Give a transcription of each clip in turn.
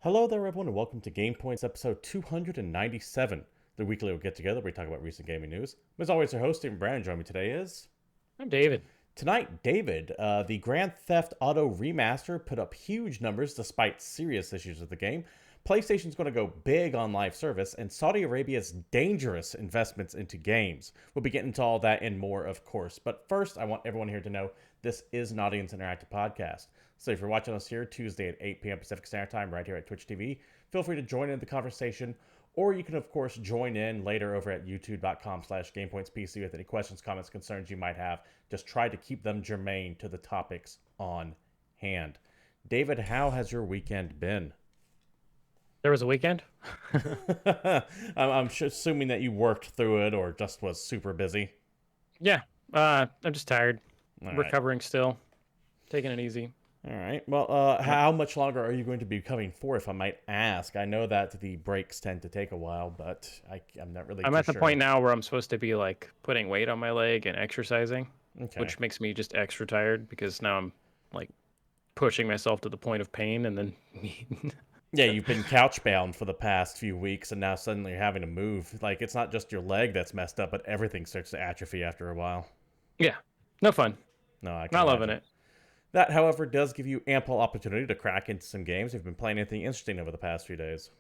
Hello there, everyone, and welcome to Game Points episode 297, the weekly we'll get together where we talk about recent gaming news. As always, our host, Stephen Brand, joining me today is... I'm David. Tonight, David, the Grand Theft Auto remaster put up huge numbers despite serious issues with the game. PlayStation's going to go big on live service, and Saudi Arabia's dangerous investments into games. We'll be getting into all that and more, of course. But first, I want everyone here to know this is an Audience Interactive podcast. So if you're watching us here Tuesday at 8 p.m. Pacific Standard Time right here at Twitch TV, feel free to join in the conversation. Or you can, of course, join in later over at youtube.com/GamePointsPC with any questions, comments, concerns you might have. Just try to keep them germane to the topics on hand. David, how has your weekend been? There was a weekend? I'm assuming that you worked through it or just was super busy. Yeah. I'm just tired. All right. Recovering still. Taking it easy. All right. Well, how much longer are you going to be coming for, if I might ask? I know that the breaks tend to take a while, but I'm not really I'm too at the sure. point now where I'm supposed to be like putting weight on my leg and exercising, Okay. which makes me just extra tired because now I'm like pushing myself to the point of pain and then Yeah, you've been couch bound for the past few weeks, and now suddenly you're having to move. Like, it's not just your leg that's messed up, but everything starts to atrophy after a while. yeah, no fun. No, I can Not loving imagine. it. That, however, does give you ample opportunity to crack into some games. Have you been playing anything interesting over the past few days?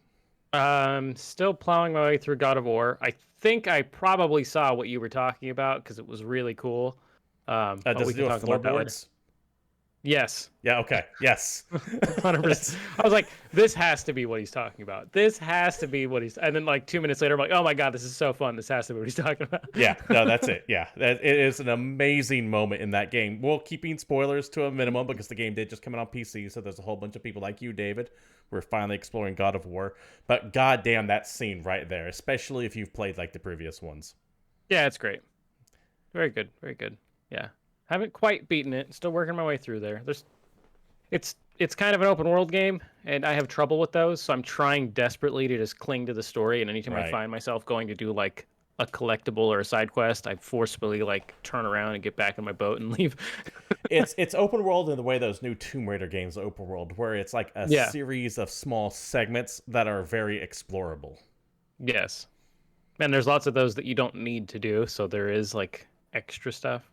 Still plowing my way through God of War. I think I probably saw what you were talking about because it was really cool. But Does we it can do with talk about that later. floorboards? Yes. Yeah, okay. Yes. 100%. I was like, this has to be what he's talking about. This has to be what he's. And then like 2 minutes later, I'm like, oh my god, this is so fun. This has to be what he's talking about. Yeah, no, that's it. Yeah, it is an amazing moment in that game. Well, keeping spoilers to a minimum because the game did just come out on PC, so there's a whole bunch of people like you, David, who are finally exploring God of War. But goddamn, that scene right there, especially if you've played like the previous ones. Yeah, it's great. Very good. Very good. Yeah. Haven't quite beaten it. Still working my way through there. It's kind of an open world game, and I have trouble with those, so I'm trying desperately to just cling to the story. And anytime Right. I find myself going to do like a collectible or a side quest, I forcibly like turn around and get back in my boat and leave. It's open world in the way those new Tomb Raider games are open world, where it's like a Yeah. series of small segments that are very explorable. Yes. And there's lots of those that you don't need to do, so there is like extra stuff.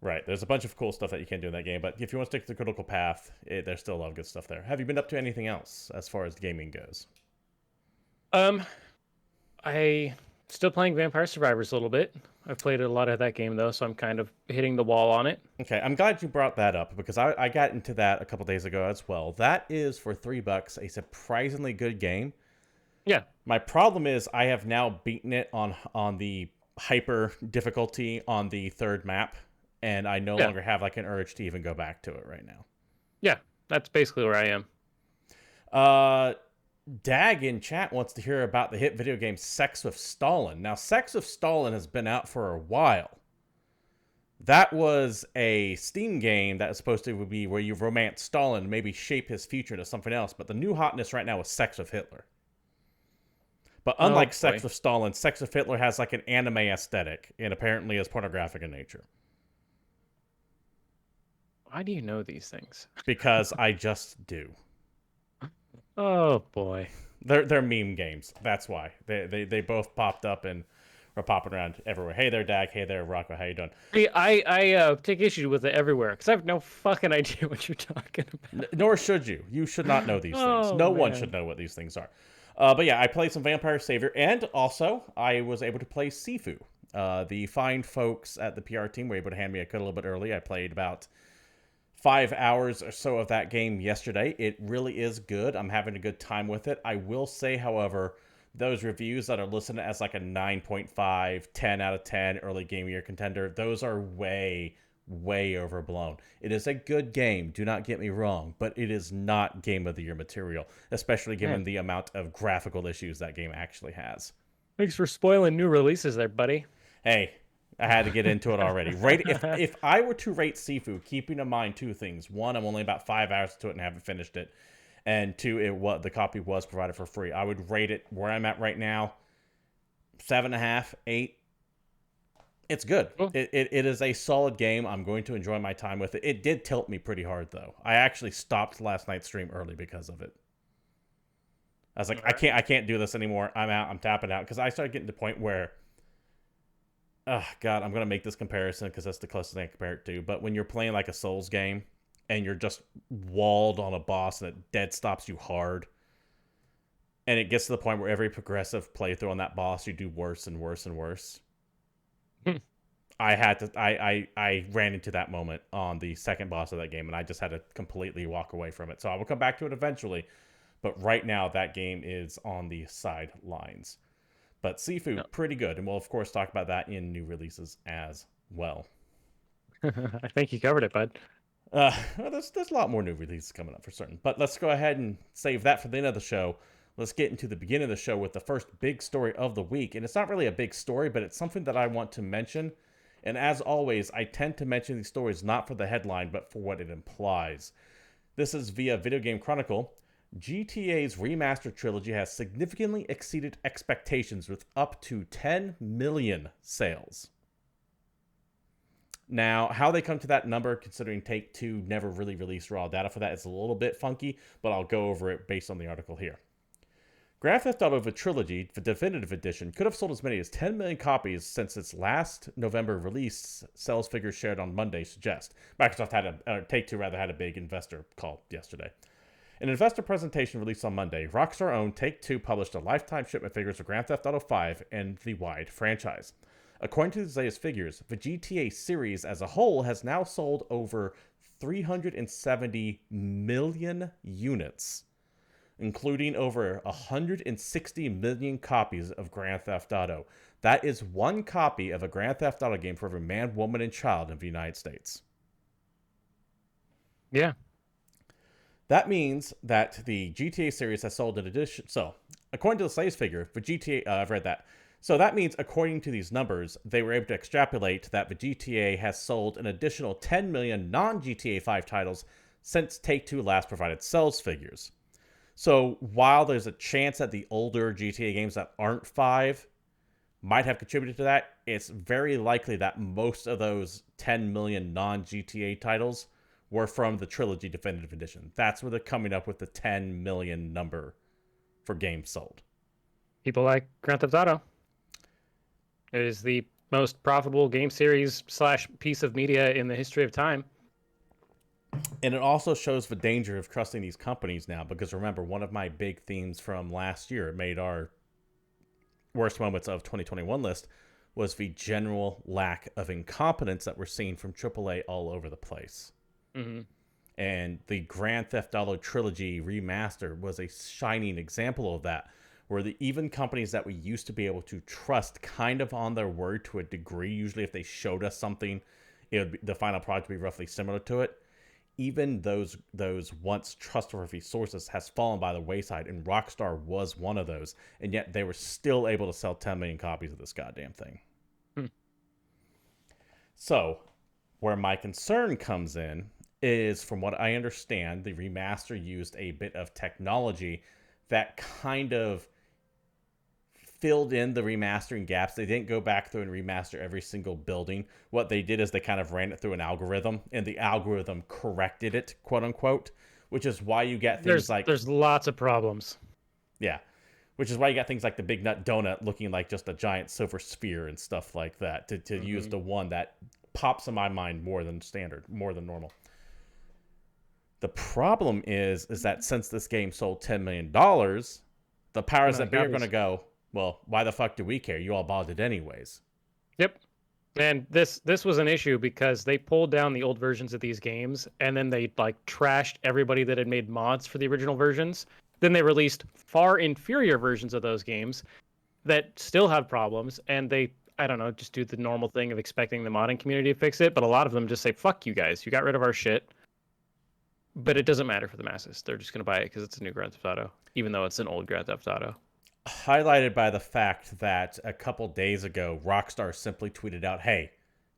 Right. There's a bunch of cool stuff that you can do in that game, but if you want to stick to the critical path, there's still a lot of good stuff there. Have you been up to anything else as far as gaming goes? Um, I still playing Vampire Survivors a little bit. I've played a lot of that game though, so I'm kind of hitting the wall on it. Okay, I'm glad you brought that up because I got into that a couple days ago as well. That is for $3 a surprisingly good game. Yeah. My problem is I have now beaten it on the hyper difficulty on the third map, and I no Yeah. longer have like an urge to even go back to it right now. Yeah, that's basically where I am. Dag in chat wants to hear about the hit video game Sex with Stalin. Now, Sex with Stalin has been out for a while. That was a Steam game that was supposed to be where you romance Stalin and maybe shape his future into something else. But the new hotness right now is Sex with Hitler. But unlike Sex with Stalin, Sex with Hitler has like an anime aesthetic and apparently is pornographic in nature. Why do you know these things? Because I just do. Oh boy. They're meme games. That's why. They both popped up and are popping around everywhere. Hey there, Dag. Hey there, Rocco. How you doing? I take issue with it everywhere because I have no fucking idea what you're talking about. Nor should you. You should not know these things. Oh, No one man. should know what these things are. But yeah, I played some Vampire Savior, and also I was able to play Sifu. The fine folks at the PR team were able to hand me a code a little bit early. I played about 5 hours or so of that game yesterday. It really is good. I'm having a good time with it. I will say, however, those reviews that are listed as like a 9.5, 10 out of 10 early game of year contender, those are way overblown. It is a good game, do not get me wrong, but it is not game of the year material, especially given the amount of graphical issues that game actually has. Thanks for spoiling new releases there, buddy. Hey, I had to get into it already. If I were to rate Sifu, keeping in mind two things. One, I'm only about 5 hours to it and haven't finished it. And two, the copy was provided for free. I would rate it where I'm at right now, 7.5, 8. It's good. Cool. It is a solid game. I'm going to enjoy my time with it. It did tilt me pretty hard, though. I actually stopped last night's stream early because of it. I was like, All I right. can't do this anymore. I'm out. I'm tapping out because I started getting to the point where, oh God, I'm gonna make this comparison because that's the closest thing I can compare it to. But when you're playing like a Souls game and you're just walled on a boss and it dead stops you hard, and it gets to the point where every progressive playthrough on that boss you do worse and worse and worse. I had to I ran into that moment on the second boss of that game, and I just had to completely walk away from it. So I will come back to it eventually, but right now that game is on the sidelines. But Sifu, No. pretty good, and we'll of course talk about that in new releases as well. I think you covered it, bud. Well, there's a lot more new releases coming up for certain, but let's go ahead and save that for the end of the show. Let's get into the beginning of the show with the first big story of the week, and it's not really a big story, but it's something that I want to mention. And as always, I tend to mention these stories not for the headline, but for what it implies. This is via Video Game Chronicle. GTA's remastered trilogy has significantly exceeded expectations with up to 10 million sales. Now, how they come to that number, considering Take-Two never really released raw data for that, is a little bit funky, but I'll go over it based on the article here. Grand Theft Auto The Trilogy, the definitive edition, could have sold as many as 10 million copies since its last November release, sales figures shared on Monday suggest. Microsoft Take-Two had a big investor call yesterday. In an investor presentation released on Monday, Rockstar-owned Take-Two published a lifetime shipment figures of Grand Theft Auto 5 and the wide franchise. According to the latest figures, the GTA series as a whole has now sold over 370 million units, including over 160 million copies of Grand Theft Auto. That is one copy of a Grand Theft Auto game for every man, woman, and child in the United States. Yeah. That means that the GTA series has sold an addition. So, according to the latest figure, for GTA, I've read that. So that means, according to these numbers, they were able to extrapolate that the GTA has sold an additional 10 million non-GTA 5 titles since Take-Two last provided sales figures. So while there's a chance that the older GTA games that aren't 5 might have contributed to that, it's very likely that most of those 10 million non-GTA titles were from the Trilogy Definitive Edition. That's where they're coming up with the 10 million number for games sold. People like Grand Theft Auto. It is the most profitable game series / piece of media in the history of time. And it also shows the danger of trusting these companies now, because remember, one of my big themes from last year, it made our worst moments of 2021 list, was the general lack of incompetence that we're seeing from AAA all over the place. Mm-hmm. And the Grand Theft Auto Trilogy remaster was a shining example of that, where even companies that we used to be able to trust kind of on their word to a degree, usually if they showed us something, the final product would be roughly similar to it. Even those once trustworthy sources has fallen by the wayside, and Rockstar was one of those, and yet they were still able to sell 10 million copies of this goddamn thing. So, where my concern comes in is, from what I understand, the remaster used a bit of technology that kind of filled in the remastering gaps. They didn't go back through and remaster every single building. What they did is they kind of ran it through an algorithm, and the algorithm corrected it, quote unquote, which is why you get things there's lots of problems. Yeah. Which is why you got things like the Big Nut Donut looking like just a giant silver sphere and stuff like that, to use the one that pops in my mind more than standard, more than normal. The problem is that since this game sold $10 million, the powers that be are going to go, well, why the fuck do we care? You all bought it anyways. Yep. And this was an issue because they pulled down the old versions of these games, and then they like trashed everybody that had made mods for the original versions. Then they released far inferior versions of those games that still have problems, and they, I don't know, just do the normal thing of expecting the modding community to fix it, but a lot of them just say, fuck you guys, you got rid of our shit. But it doesn't matter for the masses. They're just going to buy it because it's a new Grand Theft Auto, even though it's an old Grand Theft Auto. Highlighted by the fact that a couple days ago, Rockstar simply tweeted out, hey,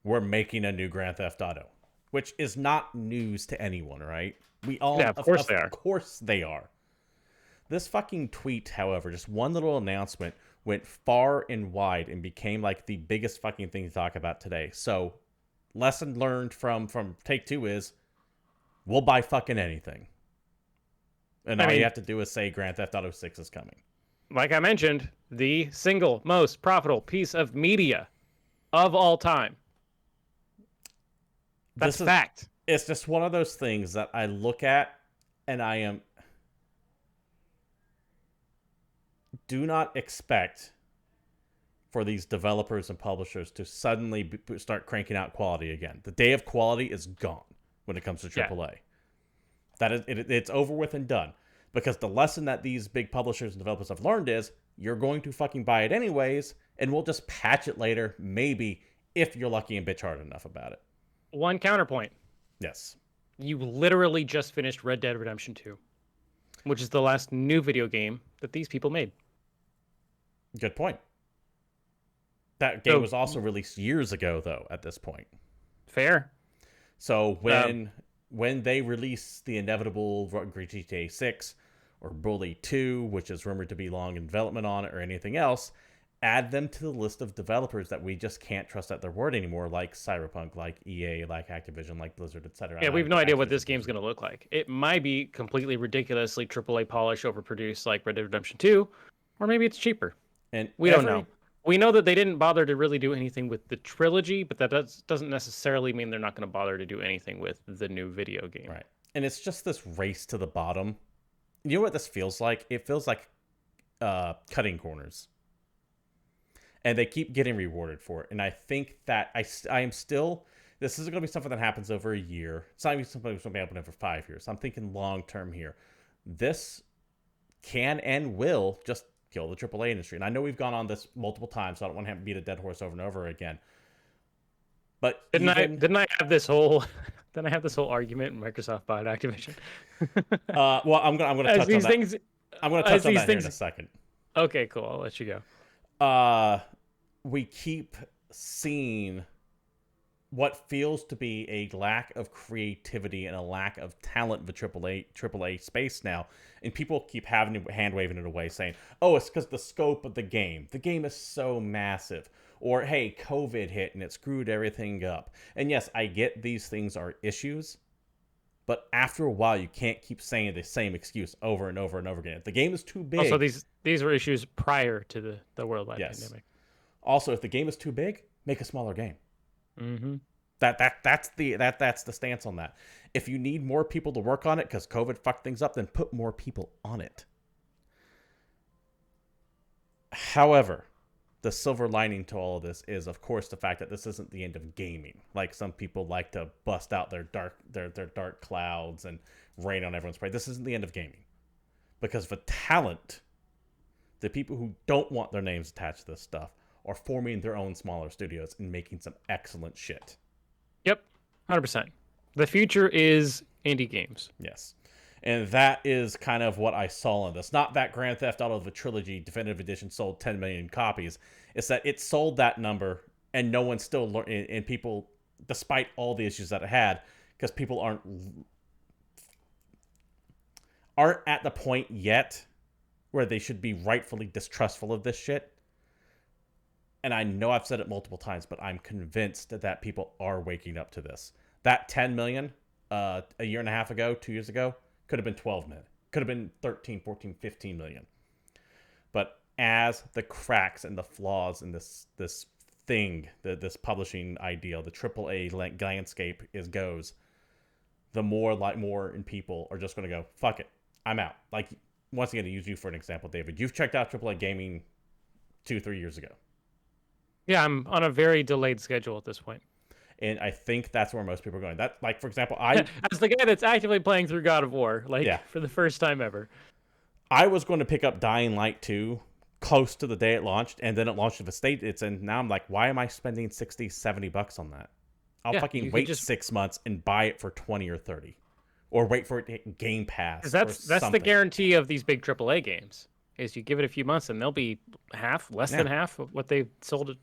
we're making a new Grand Theft Auto, which is not news to anyone, right? We all, yeah, of course they are. Of course they are. This fucking tweet, however, just one little announcement, went far and wide and became like the biggest fucking thing to talk about today. So, lesson learned from Take-Two is, we'll buy fucking anything. And I all you mean, have to do is say Grand Theft Auto 6 is coming. like I mentioned, the single most profitable piece of media of all time. That's fact. It's just one of those things that I look at and I am. Do not expect for these developers and publishers to suddenly start cranking out quality again. The day of quality is gone when it comes to AAA. That is, it's over with and done. Because the lesson that these big publishers and developers have learned is you're going to fucking buy it anyways, and we'll just patch it later, maybe, if you're lucky and bitch hard enough about it. One counterpoint. Yes. You literally just finished Red Dead Redemption 2, which is the last new video game that these people made. Good point. That game was also released years ago, though, at this point. Fair. So when they release the inevitable GTA 6 or Bully 2, which is rumored to be long in development on it, or anything else, add them to the list of developers that we just can't trust at their word anymore, like Cyberpunk, like EA, like Activision, like Blizzard, etc. Yeah, we have no idea what this game's going to look like. It might be completely ridiculously AAA polish overproduced like Red Dead Redemption 2, or maybe it's cheaper. And we don't know. We know that they didn't bother to really do anything with the trilogy, but that doesn't necessarily mean they're not going to bother to do anything with the new video game. Right. And it's just this race to the bottom. You know what this feels like? It feels like cutting corners. And they keep getting rewarded for it. And I think that I am still... This isn't going to be something that happens over a year. It's not even something that's going to happen over 5 years. I'm thinking long term here. This can and will just kill the AAA industry. And I know we've gone on this multiple times, so I don't want to beat a dead horse over and over again. But didn't I have this whole argument in Microsoft bought Activision? Well, I'm gonna touch on that. I'm gonna touch on that here in a second. Okay, cool. I'll let you go. We keep seeing what feels to be a lack of creativity and a lack of talent in the AAA space now. And people keep hand waving it away saying, oh, it's because the scope of the game. The game is so massive. Or, hey, COVID hit and it screwed everything up. And yes, I get these things are issues. But after a while, you can't keep saying the same excuse over and over and over again. If the game is too big... Also, these were issues prior to the worldwide pandemic. Also, if the game is too big, make a smaller game. Mm-hmm. That's the stance on that. If you need more people to work on it because COVID fucked things up, then put more people on it. However, the silver lining to all of this is, of course, the fact that this isn't the end of gaming. Like some people like to bust out their dark clouds and rain on everyone's parade. This isn't the end of gaming, because the talent, the people who don't want their names attached to this stuff, are forming their own smaller studios and making some excellent shit. Yep, 100%. The future is indie games. Yes. And that is kind of what I saw in this. Not that Grand Theft Auto the Trilogy Definitive Edition sold 10 million copies. It's that it sold that number and no one still learned. And people, despite all the issues that it had, because people aren't at the point yet where they should be rightfully distrustful of this shit. And I know I've said it multiple times, but I'm convinced that people are waking up to this. That 10 million a year and a half ago, 2 years ago, could have been 12 million. Could have been 13, 14, 15 million. But as the cracks and the flaws in this thing, this publishing ideal, the AAA landscape goes, the more and people are just going to go, fuck it, I'm out. Like, once again, to use you for an example, David, you've checked out AAA gaming 2-3 years ago. Yeah, I'm on a very delayed schedule at this point. And I think that's where most people are going. That, like, for example, as the guy that's actively playing through God of War, for the first time ever. I was going to pick up Dying Light 2 close to the day it launched, and then it launched to the state it's in. Now I'm like, why am I spending $60-$70 on that? I'll fucking wait 6 months and buy it for 20 or 30. Or wait for it to hit Game Pass. That's the guarantee of these big AAA games, is you give it a few months and they'll be less than half of what they sold it.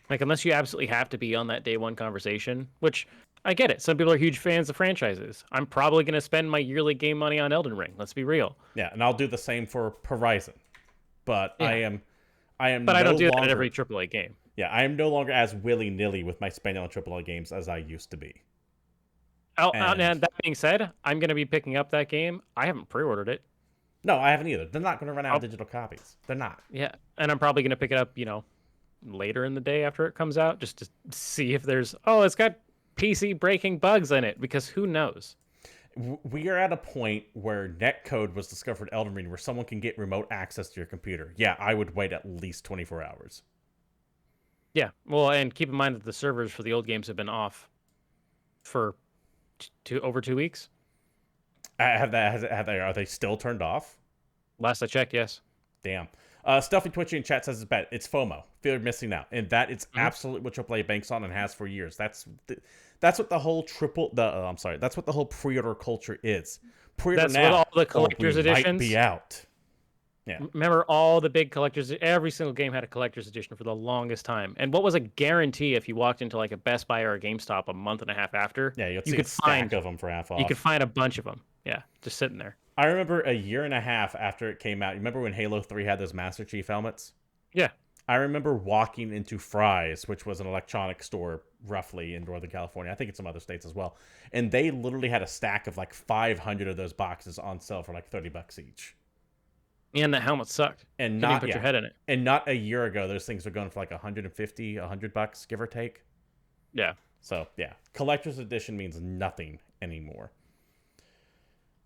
Like, unless you absolutely have to be on that day one conversation, which I get it. Some people are huge fans of franchises. I'm probably going to spend my yearly game money on Elden Ring. Let's be real. Yeah, and I'll do the same for Horizon. But yeah. But I don't do that at every AAA game. Yeah, I am no longer as willy-nilly with my spending on AAA games as I used to be. And that being said, I'm going to be picking up that game. I haven't pre-ordered it. No, I haven't either. They're not going to run out of digital copies. They're not. Yeah, and I'm probably going to pick it up, later in the day after it comes out, just to see if it's got PC breaking bugs in it, because who knows? We are at a point where netcode was discovered Elden Ring, where someone can get remote access to your computer. Yeah, I would wait at least 24 hours. Yeah, well, and keep in mind that the servers for the old games have been off for over 2 weeks. Are they still turned off? Last I checked, yes. Damn. Stuffy Twitchy in chat says it's bad. It's FOMO, fear of missing out, and that it's absolutely what AAA banks on and has for years. That's what the whole That's what the whole pre-order culture is. Pre-order That's now. what all the collector's editions might be out. Yeah. Remember, all the big collectors, every single game had a collector's edition for the longest time. And what was a guarantee if you walked into like a Best Buy or a GameStop a month and a half after? Yeah, you could find of them for half off. You could find a bunch of them. Yeah, just sitting there. I remember a year and a half after it came out. You remember when Halo 3 had those Master Chief helmets? Yeah. I remember walking into Fry's, which was an electronics store roughly in Northern California. I think in some other states as well. And they literally had a stack of like 500 of those boxes on sale for like $30 each. And the helmet sucked. And not put your head in it. And not a year ago, those things were going for like $150, $100, give or take. Yeah. So yeah, collector's edition means nothing anymore.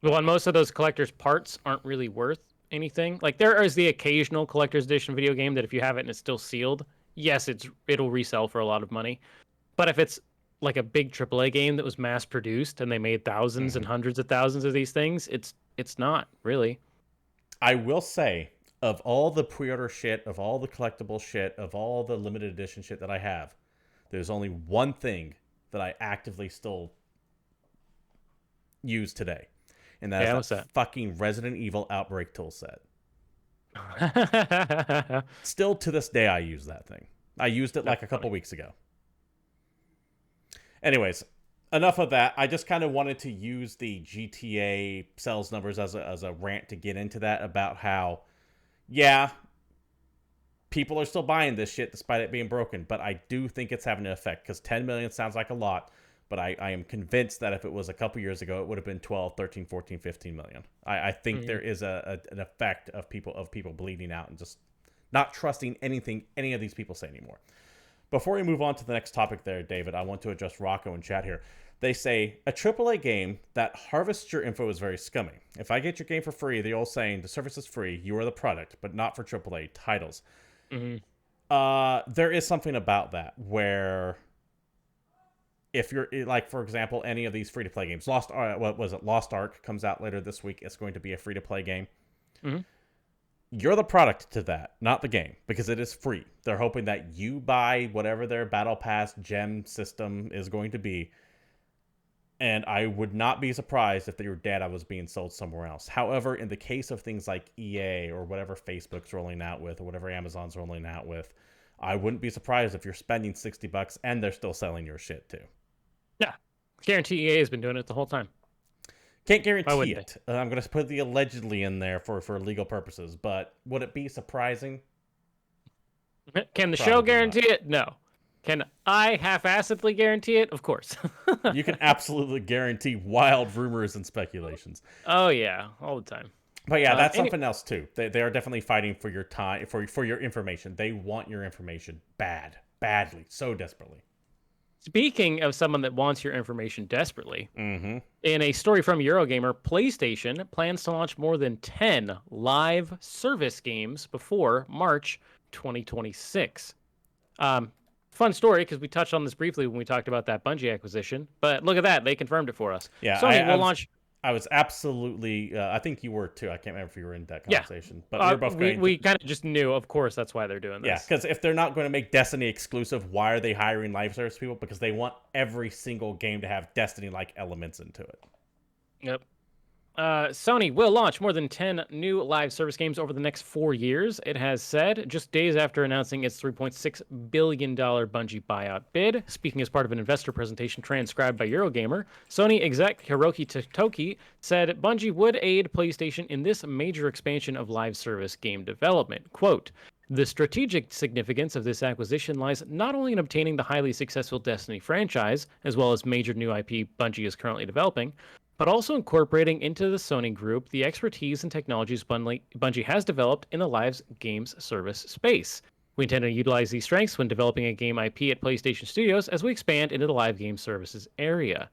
Well, and most of those collector's parts aren't really worth anything. Like there is the occasional collector's edition video game that if you have it and it's still sealed, yes, it'll resell for a lot of money. But if it's like a big AAA game that was mass produced and they made thousands and hundreds of thousands of these things, it's not really. I will say, of all the pre-order shit, of all the collectible shit, of all the limited edition shit that I have, there's only one thing that I actively still use today. And that's that fucking Resident Evil Outbreak tool set. Still to this day, I use that thing. I used it like a couple weeks ago. Anyways, enough of that. I just kind of wanted to use the GTA sales numbers as a rant to get into that about how, yeah, people are still buying this shit despite it being broken. But I do think it's having an effect because 10 million sounds like a lot. But I am convinced that if it was a couple years ago, it would have been 12, 13, 14, 15 million. I think there is an effect of people bleeding out and just not trusting anything any of these people say anymore. Before we move on to the next topic there, David, I want to address Rocco in chat here. They say, a AAA game that harvests your info is very scummy. If I get your game for free, the old saying, the service is free, you are the product, but not for AAA titles. Mm-hmm. There is something about that where if you're, like, for example, any of these free-to-play games, Lost Ark comes out later this week. It's going to be a free-to-play game. Mm-hmm. You're the product to that, not the game, because it is free. They're hoping that you buy whatever their Battle Pass gem system is going to be, and I would not be surprised if your data was being sold somewhere else. However, in the case of things like EA or whatever Facebook's rolling out with or whatever Amazon's rolling out with, I wouldn't be surprised if you're spending $60 and they're still selling your shit too. Yeah. Guarantee EA has been doing it the whole time. Can't guarantee it. I'm going to put the allegedly in there for legal purposes, but would it be surprising? Can the show guarantee it? No. Can I half-assedly guarantee it? Of course. You can absolutely guarantee wild rumors and speculations. Oh, yeah. All the time. But yeah, that's something else too. They are definitely fighting for your time, for your information. They want your information badly, so desperately. Speaking of someone that wants your information desperately, in a story from Eurogamer, PlayStation plans to launch more than 10 live service games before March 2026. Fun story, because we touched on this briefly when we talked about that Bungie acquisition. But look at that. They confirmed it for us. Yeah, Sony will launch... I was absolutely... I think you were too. I can't remember if you were in that conversation. Yeah. But we were both going we kind of just knew, of course, that's why they're doing this. Yeah, because if they're not going to make Destiny exclusive, why are they hiring live service people? Because they want every single game to have Destiny-like elements into it. Yep. Sony will launch more than 10 new live service games over the next 4 years, it has said, just days after announcing its $3.6 billion Bungie buyout bid. Speaking as part of an investor presentation transcribed by Eurogamer, Sony exec Hiroki Toki said Bungie would aid PlayStation in this major expansion of live service game development. Quote, The strategic significance of this acquisition lies not only in obtaining the highly successful Destiny franchise, as well as major new IP Bungie is currently developing, but also incorporating into the Sony group the expertise and technologies Bungie has developed in the live games service space. We intend to utilize these strengths when developing a game IP at PlayStation Studios as we expand into the live game services area.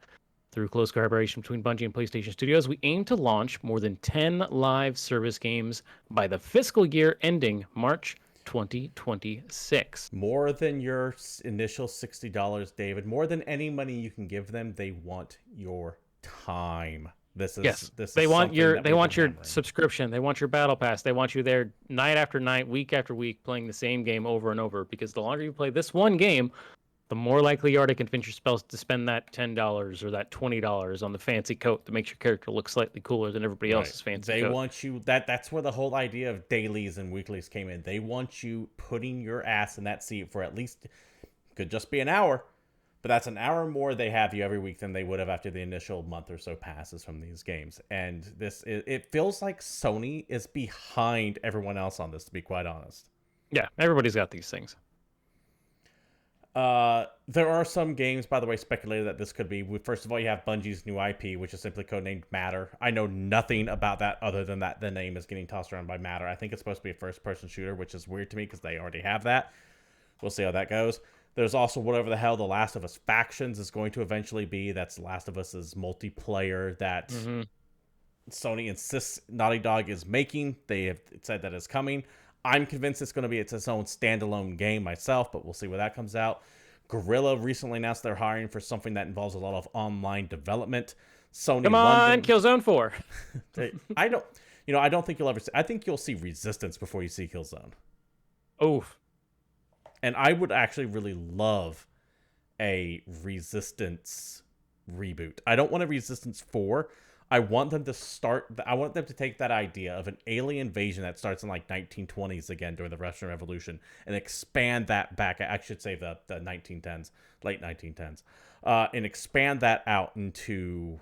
Through close collaboration between Bungie and PlayStation Studios, we aim to launch more than 10 live service games by the fiscal year ending March 2026. More than your initial $60, David. More than any money you can give them, they want your time. This is they want your remembering. subscription. They want your battle pass. They want you there night after night, week after week, playing the same game over and over. Because the longer you play this one game, the more likely you are to convince your spouse to spend that $10 or that $20 on the fancy coat that makes your character look slightly cooler than everybody else's fancy They coat. want you that's where the whole idea of dailies and weeklies came in. They want you putting your ass in that seat for at least, could just be an hour, but that's an hour more they have you every week than they would have after the initial month or so passes from these games. And it feels like Sony is behind everyone else on this, to be quite honest. Yeah, everybody's got these things. There are some games, by the way, speculated that this could be. First of all, you have Bungie's new IP, which is simply codenamed Matter. I know nothing about that other than that the name is getting tossed around by Matter. I think it's supposed to be a first-person shooter, which is weird to me because they already have that. We'll see how that goes. There's also whatever the hell The Last of Us Factions is going to eventually be. That's Last of Us's multiplayer that Sony insists Naughty Dog is making. They have said that it's coming. I'm convinced it's going to be its own standalone game myself, but we'll see where that comes out. Guerrilla recently announced they're hiring for something that involves a lot of online development. Sony Come on, London, Killzone 4. I don't think you'll ever see. I think you'll see Resistance before you see Killzone. Oof. And I would actually really love a Resistance reboot. I don't want a Resistance 4. I want them to take that idea of an alien invasion that starts in like 1920s again during the Russian Revolution and expand that back. I should say the 1910s, late 1910s, and expand that out into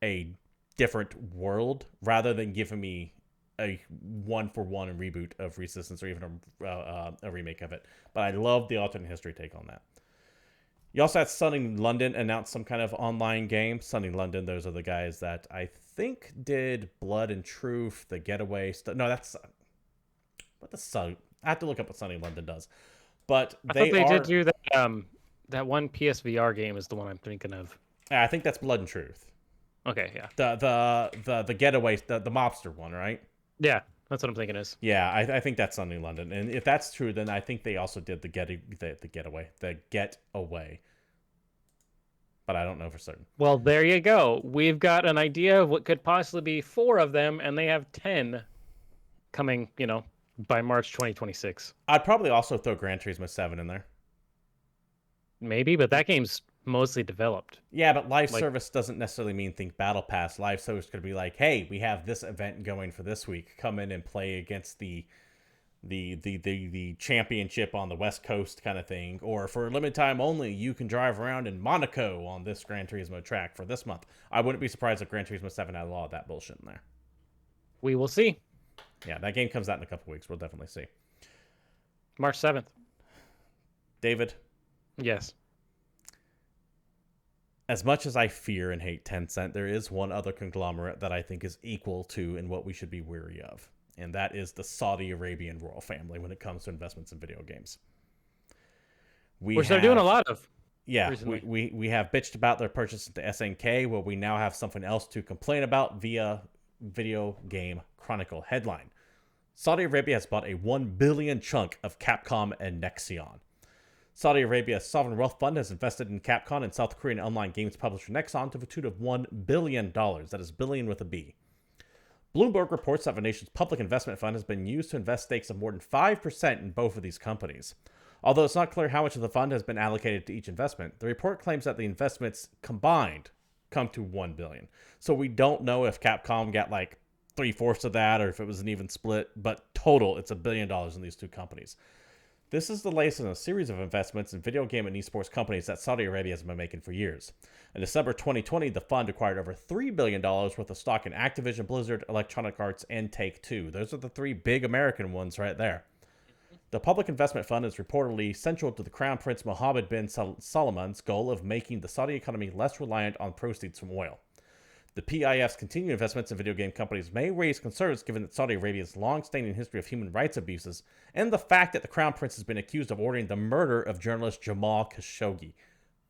a different world rather than giving me a one-for-one reboot of Resistance or even a remake of it. But I love the alternate history take on that. You also had Sunny London announce some kind of online game. Sunny London, those are the guys that I think did Blood and Truth, The Getaway stuff. No, that's what the Sun. I have to look up what Sunny London does. But I thought they did do that. That one PSVR game is the one I'm thinking of. I think that's Blood and Truth. Okay, yeah. The Getaway, the mobster one, right? Yeah, that's what I'm thinking is. Yeah, I think that's Sunny London, and if that's true, then I think they also did the Getaway. But I don't know for certain. Well, there you go. We've got an idea of what could possibly be 4 of them, and they have 10 coming, by March 2026. I'd probably also throw Gran Turismo 7 in there. Maybe, but that game's mostly developed. Yeah, but live service doesn't necessarily mean think battle pass. Live service could be like, hey, we have this event going for this week. Come in and play against the championship on the West Coast kind of thing. Or for a limited time only, you can drive around in Monaco on this Gran Turismo track for this month. I wouldn't be surprised if Gran Turismo 7 had a lot of that bullshit in there. We will see. Yeah, that game comes out in a couple weeks. We'll definitely see. March 7th. David? Yes. As much as I fear and hate Tencent, there is one other conglomerate that I think is equal to and what we should be wary of. And that is the Saudi Arabian royal family when it comes to investments in video games. Which they're doing a lot of. Yeah, we have bitched about their purchase into SNK, where we now have something else to complain about via Video Game Chronicle headline. Saudi Arabia has bought a $1 billion chunk of Capcom and Nexion. Saudi Arabia's sovereign wealth fund has invested in Capcom and South Korean online games publisher Nexon to the tune of $1 billion. That is billion with a B. Bloomberg reports that the nation's public investment fund has been used to invest stakes of more than 5% in both of these companies. Although it's not clear how much of the fund has been allocated to each investment, the report claims that the investments combined come to $1 billion. So we don't know if Capcom got like 3/4 of that or if it was an even split, but total, it's $1 billion in these two companies. This is the latest in a series of investments in video game and esports companies that Saudi Arabia has been making for years. In December 2020, the fund acquired over $3 billion worth of stock in Activision, Blizzard, Electronic Arts, and Take-Two. Those are the 3 big American ones right there. The Public Investment Fund is reportedly central to the Crown Prince Mohammed bin Salman's goal of making the Saudi economy less reliant on proceeds from oil. The PIF's continued investments in video game companies may raise concerns given that Saudi Arabia's long-standing history of human rights abuses and the fact that the Crown Prince has been accused of ordering the murder of journalist Jamal Khashoggi.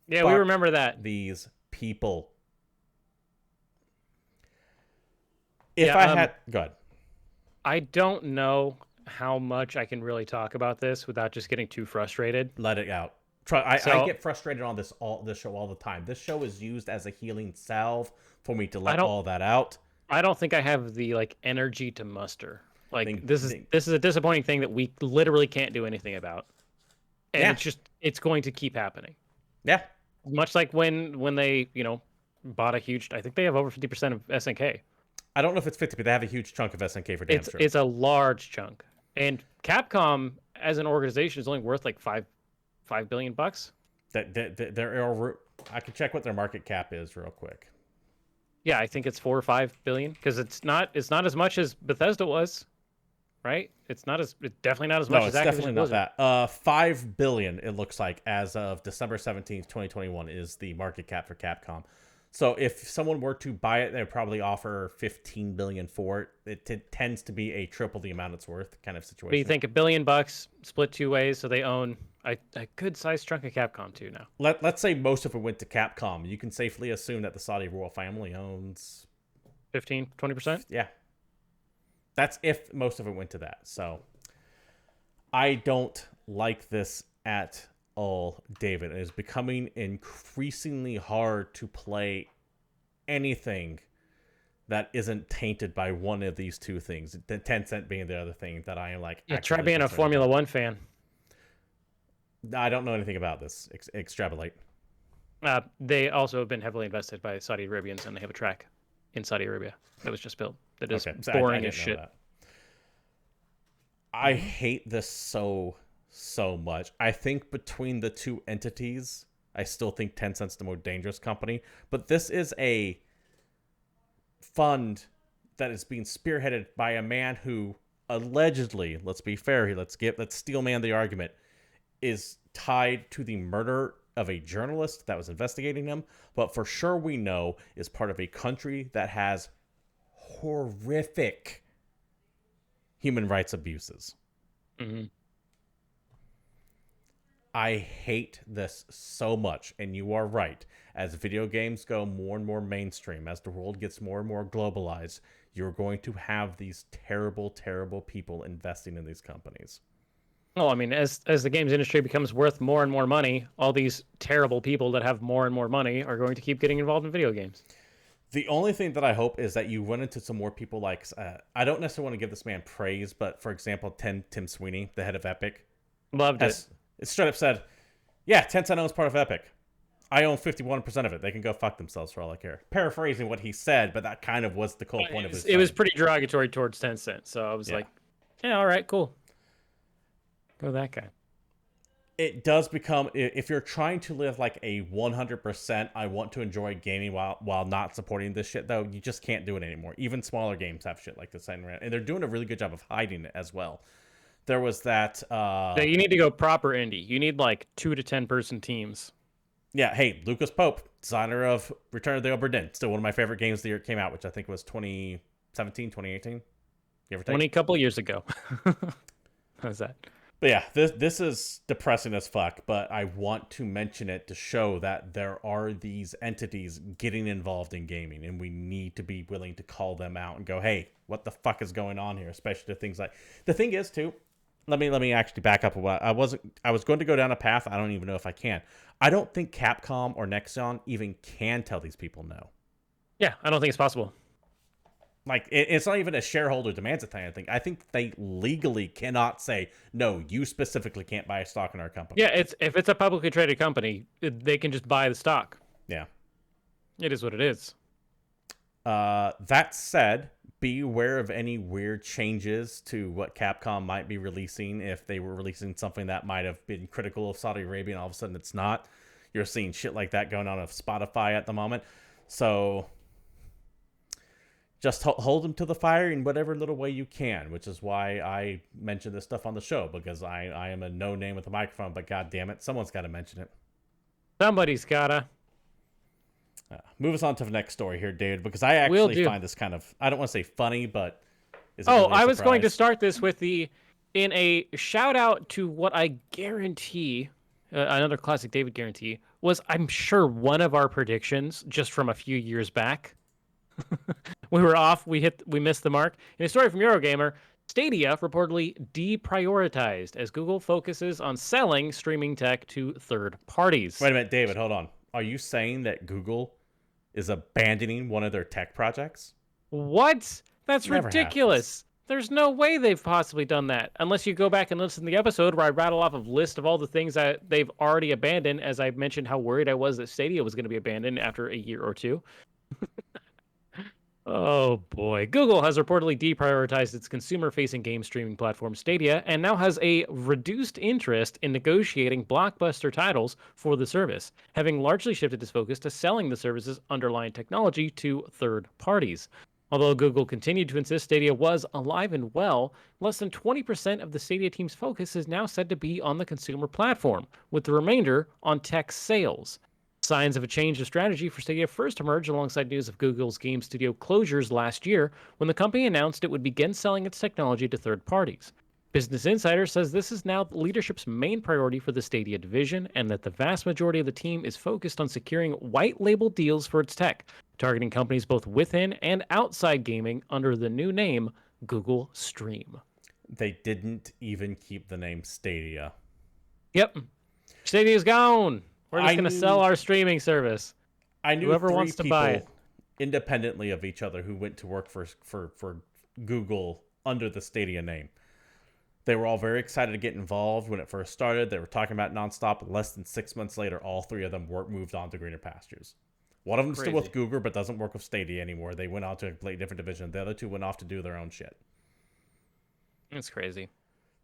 Yeah, we remember that. These people. If I had... Go ahead. I don't know how much I can really talk about this without just getting too frustrated. Let it out. I get frustrated on this show all the time. This show is used as a healing salve for me to let all that out. I don't think I have the energy to muster. This is a disappointing thing that we literally can't do anything about. And it's going to keep happening. Yeah. Much like when they, bought a huge, I think they have over 50% of SNK. I don't know if it's 50, but they have a huge chunk of SNK for damn sure. It's a large chunk. And Capcom as an organization is only worth $5 billion. I can check what their market cap is real quick. Yeah, I think it's 4 or 5 billion because it's not as much as Bethesda was, right? It's definitely not as much as Activision. No, it's definitely not that. 5 billion it looks like as of December 17th, 2021 is the market cap for Capcom. So if someone were to buy it, they'd probably offer 15 billion for it. It tends to be a triple the amount it's worth kind of situation. What do you think? $1 billion split two ways, so they own a good sized chunk of Capcom too now. Let's say most of it went to Capcom. You can safely assume that the Saudi royal family owns 15-20%. Yeah, that's if most of it went to that. So I don't like this at all, David. It is becoming increasingly hard to play anything that isn't tainted by one of these two things. The Tencent being the other thing that I am like. Yeah, try being a Formula One fan. I don't know anything about this. Extrapolate. They also have been heavily invested by Saudi Arabians, and they have a track in Saudi Arabia that was just built. That is boring as shit. I hate this so much. I think between the two entities, I still think Tencent's the more dangerous company. But this is a fund that is being spearheaded by a man who allegedly, let's be fair here, let's steelman the argument, is tied to the murder of a journalist that was investigating him, but for sure we know is part of a country that has horrific human rights abuses. Mm-hmm. I hate this so much, and you are right. As video games go more and more mainstream, as the world gets more and more globalized, you're going to have these terrible, terrible people investing in these companies. Well, I mean, as the games industry becomes worth more and more money, all these terrible people that have more and more money are going to keep getting involved in video games. The only thing that I hope is that you run into some more people like, I don't necessarily want to give this man praise, but for example, Tim Sweeney, the head of Epic. Loved it. It straight up said, yeah, Tencent owns part of Epic. I own 51% of it. They can go fuck themselves for all I care. Paraphrasing what he said, but that kind of was the whole point of his. It was pretty derogatory towards Tencent, so I was like, yeah, all right, cool. Go that guy. It does become, if you're trying to live like a 100%, I want to enjoy gaming while not supporting this shit, though, you just can't do it anymore. Even smaller games have shit like this, and they're doing a really good job of hiding it as well. There was that. Yeah, you need to go proper indie. You need like 2 to 10 person teams. Yeah, hey, Lucas Pope, designer of Return of the Obra Dinn, still one of my favorite games of the year it came out, which I think was 2017, 2018. You ever take? 20 couple years ago. How's that? But yeah, this is depressing as fuck, but I want to mention it to show that there are these entities getting involved in gaming, and we need to be willing to call them out and go, hey, what the fuck is going on here? Especially to things like, the thing is too, let me actually back up a while. I was going to go down a path. I don't even know if I can. I don't think Capcom or Nexon even can tell these people no. Yeah, I don't think it's possible. Like, it's not even a shareholder demands a thing. I think they legally cannot say, no, you specifically can't buy a stock in our company. Yeah, if it's a publicly traded company, they can just buy the stock. Yeah. It is what it is. That said, be aware of any weird changes to what Capcom might be releasing if they were releasing something that might have been critical of Saudi Arabia and all of a sudden it's not. You're seeing shit like that going on with Spotify at the moment. So just hold them to the fire in whatever little way you can, which is why I mention this stuff on the show, because I am a no name with a microphone, but god damn it, someone's got to mention it. Somebody's gotta. Move us on to the next story here, David, because I actually find this kind of, I don't want to say funny, but is it really I was going to start this with in a shout out to what I guarantee, another classic David guarantee, was I'm sure one of our predictions just from a few years back. We were off, we missed the mark. In a story from Eurogamer, Stadia reportedly deprioritized as Google focuses on selling streaming tech to third parties. Wait a minute, David, hold on. Are you saying that Google is abandoning one of their tech projects? What? That's ridiculous. There's no way they've possibly done that. Unless you go back and listen to the episode where I rattle off a list of all the things that they've already abandoned, as I mentioned how worried I was that Stadia was going to be abandoned after a year or two. Oh boy. Google has reportedly deprioritized its consumer-facing game streaming platform Stadia and now has a reduced interest in negotiating blockbuster titles for the service, having largely shifted its focus to selling the service's underlying technology to third parties. Although Google continued to insist Stadia was alive and well, less than 20% of the Stadia team's focus is now said to be on the consumer platform, with the remainder on tech sales. Signs of a change of strategy for Stadia first emerged alongside news of Google's game studio closures last year when the company announced it would begin selling its technology to third parties. Business Insider says this is now leadership's main priority for the Stadia division and that the vast majority of the team is focused on securing white label deals for its tech, targeting companies both within and outside gaming under the new name Google Stream. They didn't even keep the name Stadia. Yep. Stadia's gone. We're just going to sell our streaming service. I knew whoever three wants to people buy it independently of each other who went to work for Google under the Stadia name. They were all very excited to get involved when it first started. They were talking about nonstop. Less than 6 months later, all three of them moved on to greener pastures. One of them still with Google, but doesn't work with Stadia anymore. They went on to a completely different division. The other two went off to do their own shit. It's crazy.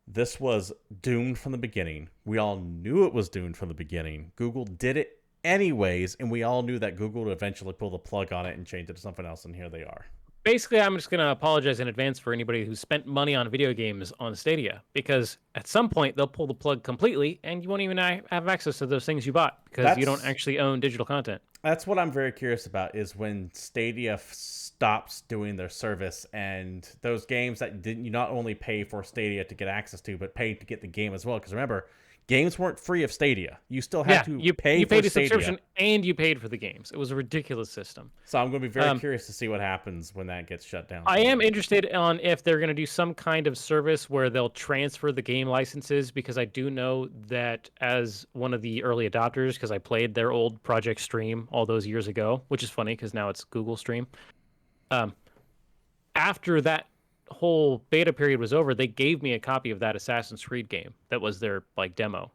This was doomed from the beginning. We all knew it was doomed from the beginning. Google did it anyways, and we all knew that Google would eventually pull the plug on it and change it to something else, and here they are. Basically, I'm just going to apologize in advance for anybody who spent money on video games on Stadia, because at some point they'll pull the plug completely, and you won't even have access to those things you bought, because you don't actually own digital content. That's what I'm very curious about, is when Stadia stops doing their service, and those games that you not only pay for Stadia to get access to, but pay to get the game as well. Because remember, games weren't free of Stadia. You still had to pay for Stadia. You paid a subscription and you paid for the games. It was a ridiculous system. So I'm going to be very curious to see what happens when that gets shut down. I am interested on if they're going to do some kind of service where they'll transfer the game licenses, because I do know that as one of the early adopters, because I played their old Project Stream all those years ago, which is funny because now it's Google Stream. After that whole beta period was over, they gave me a copy of that Assassin's Creed game that was their demo,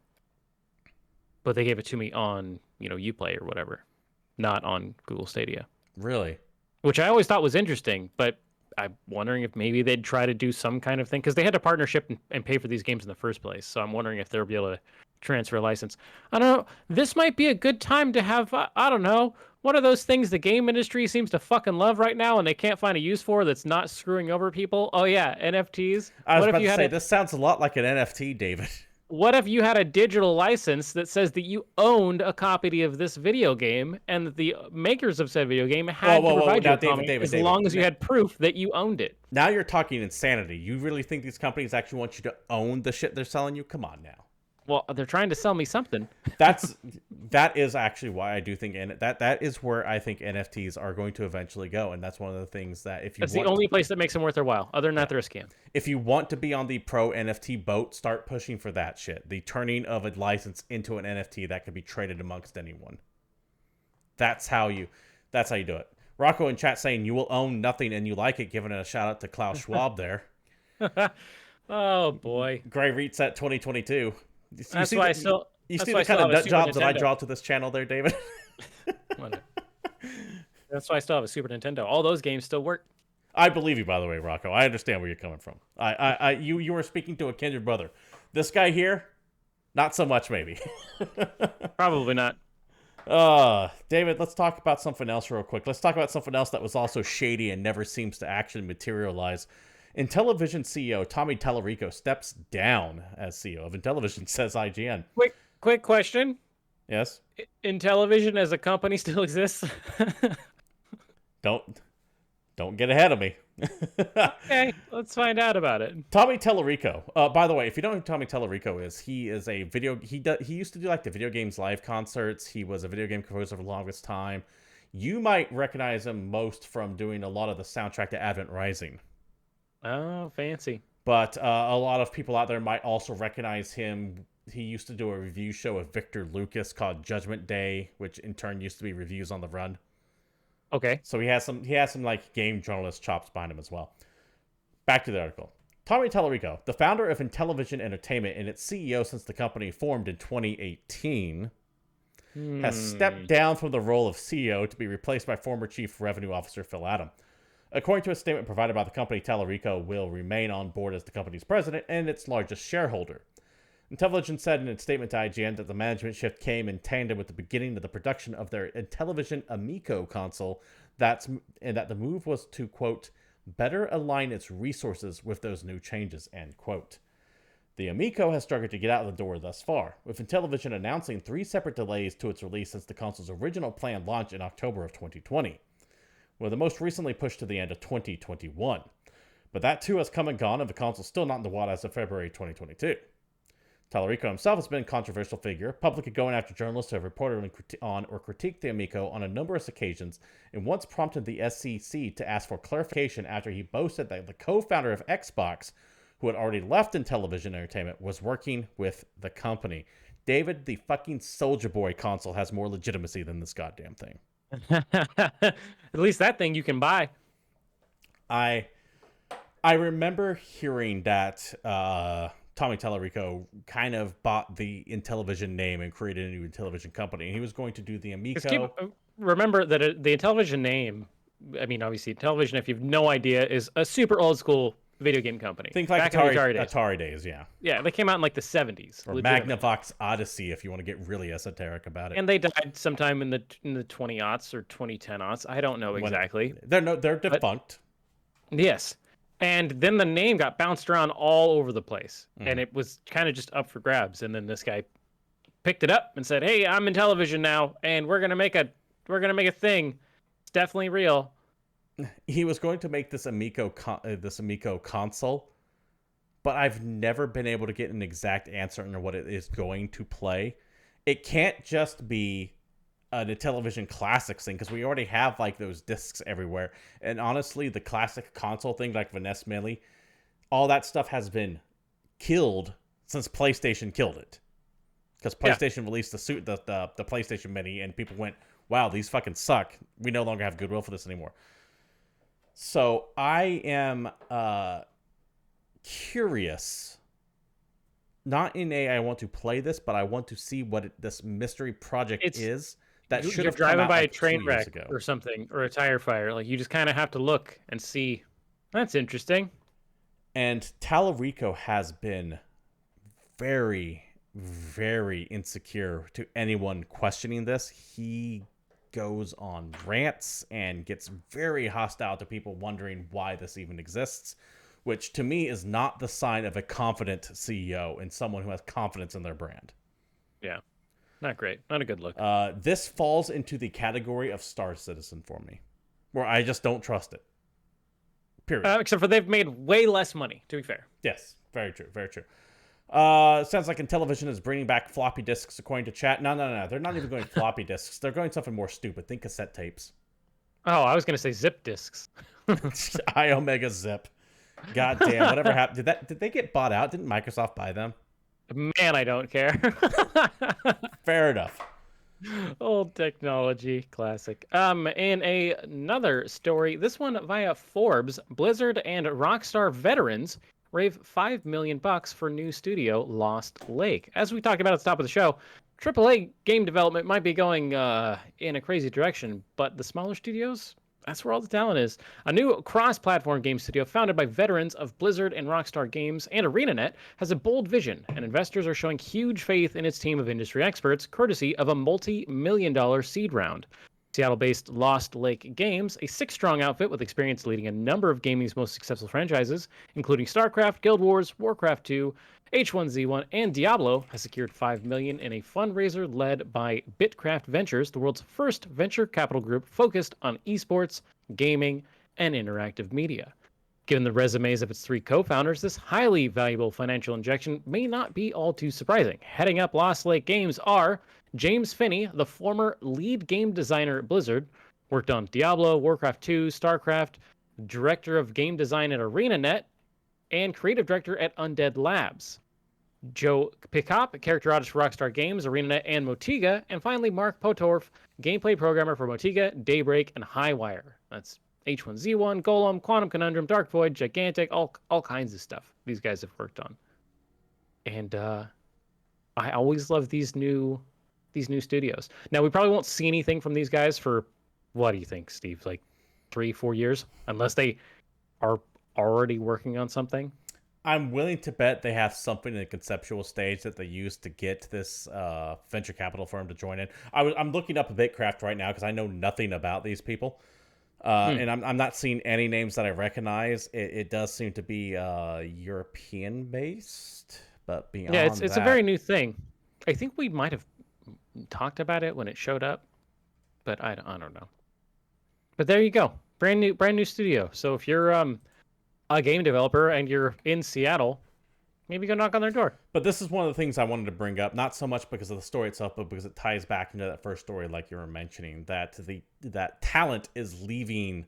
but they gave it to me on Uplay or whatever, not on Google Stadia. Really? Which I always thought was interesting, but I'm wondering if maybe they'd try to do some kind of thing, because they had to partnership and pay for these games in the first place. So I'm wondering if they'll be able to transfer a license. I don't know. This might be a good time to have, I don't know, one of those things the game industry seems to fucking love right now and they can't find a use for that's not screwing over people. Oh yeah, NFTs. I was about to say, this sounds a lot like an NFT, David. What if you had a digital license that says that you owned a copy of this video game and that the makers of said video game had to provide you a copy as long as you had proof that you owned it? Now you're talking insanity. You really think these companies actually want you to own the shit they're selling you? Come on now. Well, they're trying to sell me something. That is actually why I do think that is where I think NFTs are going to eventually go, and that's one of the things that that's the only place that makes them worth their while. Other than that, they're a scam. If you want to be on the pro NFT boat, start pushing for that shit. The turning of a license into an NFT that can be traded amongst anyone. That's how you do it. Rocco in chat saying you will own nothing and you like it, giving it a shout out to Klaus Schwab there. Oh boy. Gray Reset 2022. That's why I still. You see the kind of nut jobs that I draw to this channel there, David? That's why I still have a Super Nintendo. All those games still work. I believe you, by the way, Rocco. I understand where you're coming from. You were speaking to a kindred brother. This guy here, not so much, maybe. Probably not. David, let's talk about something else real quick. Let's talk about something else that was also shady and never seems to actually materialize. Intellivision CEO Tommy Tallarico steps down as CEO of Intellivision, says IGN. Quick question. Yes? Intellivision as a company still exists? Don't get ahead of me. Okay, let's find out about it. Tommy Tallarico. By the way, if you don't know who Tommy Tallarico is, he is a he used to do like the video games live concerts. He was a video game composer for the longest time. You might recognize him most from doing a lot of the soundtrack to Advent Rising. Oh, fancy. But a lot of people out there might also recognize him. He used to do a review show with Victor Lucas called Judgment Day, which in turn used to be Reviews on the Run. Okay. So he has some like game journalist chops behind him as well. Back to the article. Tommy Tallarico, the founder of Intellivision Entertainment and its CEO since the company formed in 2018, has stepped down from the role of CEO to be replaced by former Chief Revenue Officer Phil Adam. According to a statement provided by the company, Tallarico will remain on board as the company's president and its largest shareholder. Intellivision said in its statement to IGN that the management shift came in tandem with the beginning of the production of their Intellivision Amico console, and that the move was to, quote, better align its resources with those new changes, end quote. The Amico has struggled to get out of the door thus far, with Intellivision announcing 3 separate delays to its release since the console's original planned launch in October of 2020, with the most recently pushed to the end of 2021. But that too has come and gone, and the console's still not in the wild as of February 2022. Tallarico himself has been a controversial figure, publicly going after journalists who have reported on or critiqued the Amico on a numerous occasions, and once prompted the SEC to ask for clarification after he boasted that the co-founder of Xbox, who had already left Intellivision Entertainment, was working with the company. David, the fucking Soulja Boy console has more legitimacy than this goddamn thing. At least that thing you can buy. I remember hearing that Tommy Tallarico kind of bought the Intellivision name and created a new Intellivision company. And he was going to do the Amico. Remember that the Intellivision name, I mean, obviously, Intellivision, if you've no idea, is a super old school video game company. Think like Atari days, yeah. Yeah, they came out in like the 70s. Or Magnavox Odyssey, if you want to get really esoteric about it. And they died sometime in the 20-aughts or 2010-aughts. I don't know exactly. They're defunct. Yes. And then the name got bounced around all over the place. And it was kind of just up for grabs. And then this guy picked it up and said, "Hey, I'm Intellivision now, and we're gonna make a thing. It's definitely real." He was going to make this Amico console, but I've never been able to get an exact answer on what it is going to play. It can't just be an Intellivision Classics thing, because we already have like those discs everywhere. And honestly, the classic console thing, like Vanessa Millie, all that stuff has been killed since PlayStation killed it. Because PlayStation released the PlayStation Mini, and people went, "Wow, these fucking suck. We no longer have goodwill for this anymore." So I am curious. Not in I want to play this, but I want to see what this mystery project is. That should have driving by like a train wreck or something, or a tire fire. Like, you just kind of have to look and see. That's interesting. And Tallarico has been very, very insecure to anyone questioning this. He goes on rants and gets very hostile to people wondering why this even exists, which to me is not the sign of a confident CEO and someone who has confidence in their brand. Yeah. Not great. Not a good look. This falls into the category of Star Citizen for me, where I just don't trust it. Period. Except for they've made way less money, to be fair. Yes, very true, very true. Sounds like Intellivision is bringing back floppy disks, according to chat. No. They're not even going floppy disks. They're going something more stupid. Think cassette tapes. Oh, I was going to say zip disks. iOmega Zip. God damn, whatever happened. Did they get bought out? Didn't Microsoft buy them? Man, I don't care. Fair enough. Old technology, classic. In another story, this one via Forbes, Blizzard and Rockstar veterans rave $5 million for new studio Lost Lake. As we talked about at the top of the show, AAA game development might be going in a crazy direction, but the smaller studios, That's where all the talent is. A new cross-platform game studio founded by veterans of Blizzard and Rockstar Games and ArenaNet has a bold vision, and investors are showing huge faith in its team of industry experts, courtesy of a multi-million-dollar seed round. Seattle-based Lost Lake Games, a six-strong outfit with experience leading a number of gaming's most successful franchises, including StarCraft, Guild Wars, Warcraft 2, H1Z1, and Diablo, has secured $5 million in a fundraiser led by Bitcraft Ventures, the world's first venture capital group focused on esports, gaming, and interactive media. Given the resumes of its three co-founders, this highly valuable financial injection may not be all too surprising. Heading up Lost Lake Games are James Finney, the former lead game designer at Blizzard, worked on Diablo, Warcraft 2, StarCraft, director of game design at ArenaNet, and creative director at Undead Labs. Joe Pickup, character artist for Rockstar Games, ArenaNet, and Motiga. And finally, Mark Potorf, gameplay programmer for Motiga, Daybreak, and Highwire. That's H1Z1, Golem, Quantum Conundrum, Dark Void, Gigantic, all kinds of stuff these guys have worked on. And I always love these new studios. Now, we probably won't see anything from these guys for, what do you think, Steve? Like 3-4 years? Unless they are already working on something. I'm willing to bet they have something in the conceptual stage that they used to get this venture capital firm to join in. I'm looking up Bitcraft right now because I know nothing about these people. And I'm not seeing any names that I recognize. It does seem to be European based, but beyond it's a very new thing. I think we might have talked about it when it showed up, but I don't know. But there you go, brand new studio. So if you're a game developer and you're in Seattle, maybe go knock on their door. But this is one of the things I wanted to bring up, not so much because of the story itself, but because it ties back into that first story, like you were mentioning, that that talent is leaving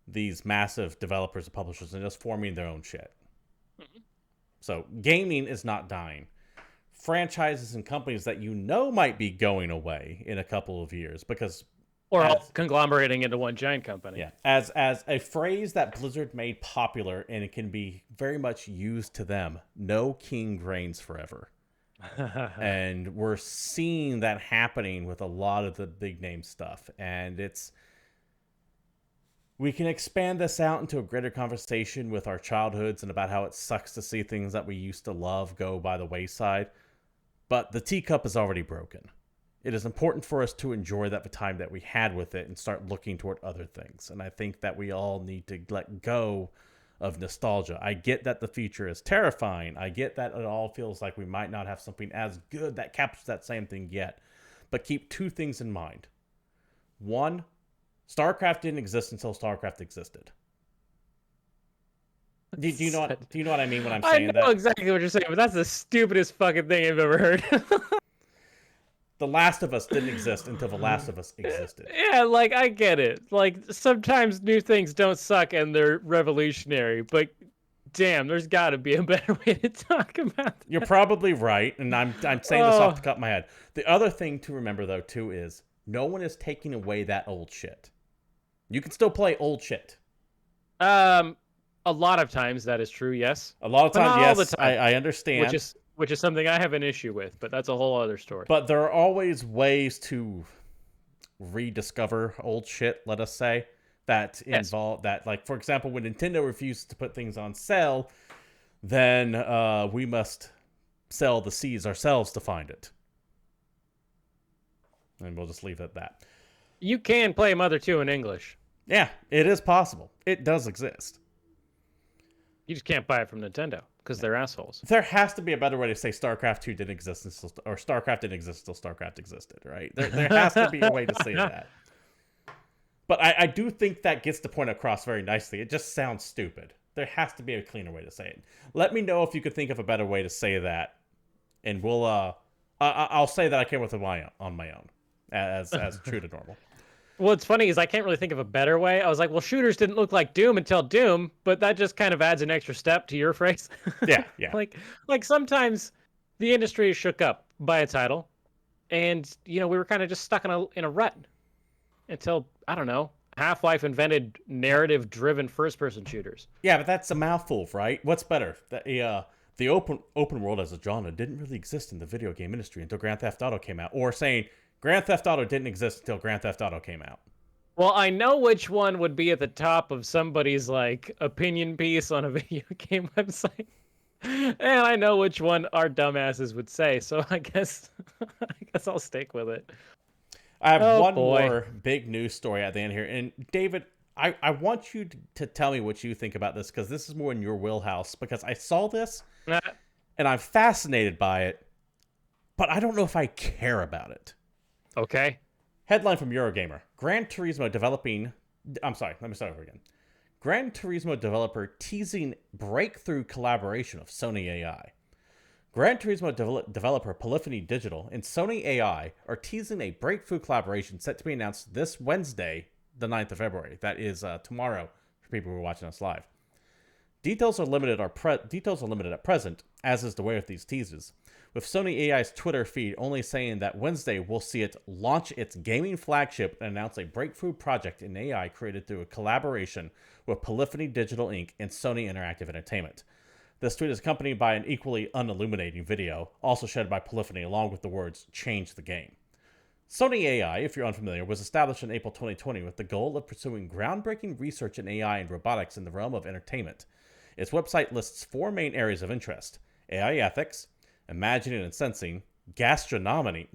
these massive developers and publishers and just forming their own shit. Mm-hmm. So gaming is not dying. Franchises and companies that you know might be going away in a couple of years because... Or all conglomerating into one giant company. Yeah, as a phrase that Blizzard made popular, and it can be very much used to them. No king reigns forever. And we're seeing that happening with a lot of the big name stuff. And we can expand this out into a greater conversation with our childhoods and about how it sucks to see things that we used to love go by the wayside. But the teacup is already broken. It is important for us to enjoy that time that we had with it and start looking toward other things. And I think that we all need to let go of nostalgia. I get that the future is terrifying. I get that it all feels like we might not have something as good that captures that same thing yet. But keep two things in mind. One, StarCraft didn't exist until StarCraft existed. Do you know what I mean when I'm saying that? I know exactly what you're saying, but that's the stupidest fucking thing I've ever heard. The Last of Us didn't exist until The Last of Us existed. Yeah, like, I get it. Like, sometimes new things don't suck and they're revolutionary, but damn, there's got to be a better way to talk about that. You're probably right, and I'm saying this off the top of my head. The other thing to remember, though, too, is no one is taking away that old shit. You can still play old shit. A lot of times that is true, yes. A lot of times, yes, I understand. Which is something I have an issue with, but that's a whole other story. But there are always ways to rediscover old shit, let us say, that involve that. Like, for example, when Nintendo refuses to put things on sale, then we must sell the seeds ourselves to find it. And we'll just leave it at that. You can play Mother 2 in English. Yeah, it is possible. It does exist. You just can't buy it from Nintendo because they're assholes. There has to be a better way to say StarCraft 2 didn't exist or StarCraft didn't exist until StarCraft existed, right? There has to be a way to say that. But I do think that gets the point across very nicely. It just sounds stupid. There has to be a cleaner way to say it. Let me know if you could think of a better way to say that, and we'll I'll say that I came with it on my own as true to normal. What's funny is I can't really think of a better way. I was like, well, shooters didn't look like Doom until Doom, but that just kind of adds an extra step to your phrase. Yeah. Like sometimes the industry is shook up by a title, and we were kind of just stuck in a rut until, I don't know, Half-Life invented narrative-driven first-person shooters. Yeah, but that's a mouthful, right? What's better? The open world as a genre didn't really exist in the video game industry until Grand Theft Auto came out, or saying Grand Theft Auto didn't exist until Grand Theft Auto came out. Well, I know which one would be at the top of somebody's like opinion piece on a video game website. And I know which one our dumbasses would say, so I guess I guess I'll stick with it. I have Oh one boy. more big news story at the end here. And David, I want you to tell me what you think about this because this is more in your wheelhouse. Because I saw this Uh, and I'm fascinated by it, but I don't know if I care about it. okay. Headline from Eurogamer: Gran Turismo developing. I'm sorry, let me start over again. Gran Turismo developer teasing breakthrough collaboration of Sony AI. Gran Turismo developer Polyphony Digital and Sony AI are teasing a breakthrough collaboration set to be announced this Wednesday, the 9th of February. That is tomorrow for people who are watching us live. Details are limited at present, as is the way with these teases, with Sony AI's Twitter feed only saying that Wednesday we'll see it launch its gaming flagship and announce a breakthrough project in AI created through a collaboration with Polyphony Digital Inc. and Sony Interactive Entertainment. This tweet is accompanied by an equally unilluminating video, also shared by Polyphony, along with the words, "Change the game." Sony AI, if you're unfamiliar, was established in April 2020 with the goal of pursuing groundbreaking research in AI and robotics in the realm of entertainment. Its website lists four main areas of interest: AI ethics, imagining and sensing, gastronomy.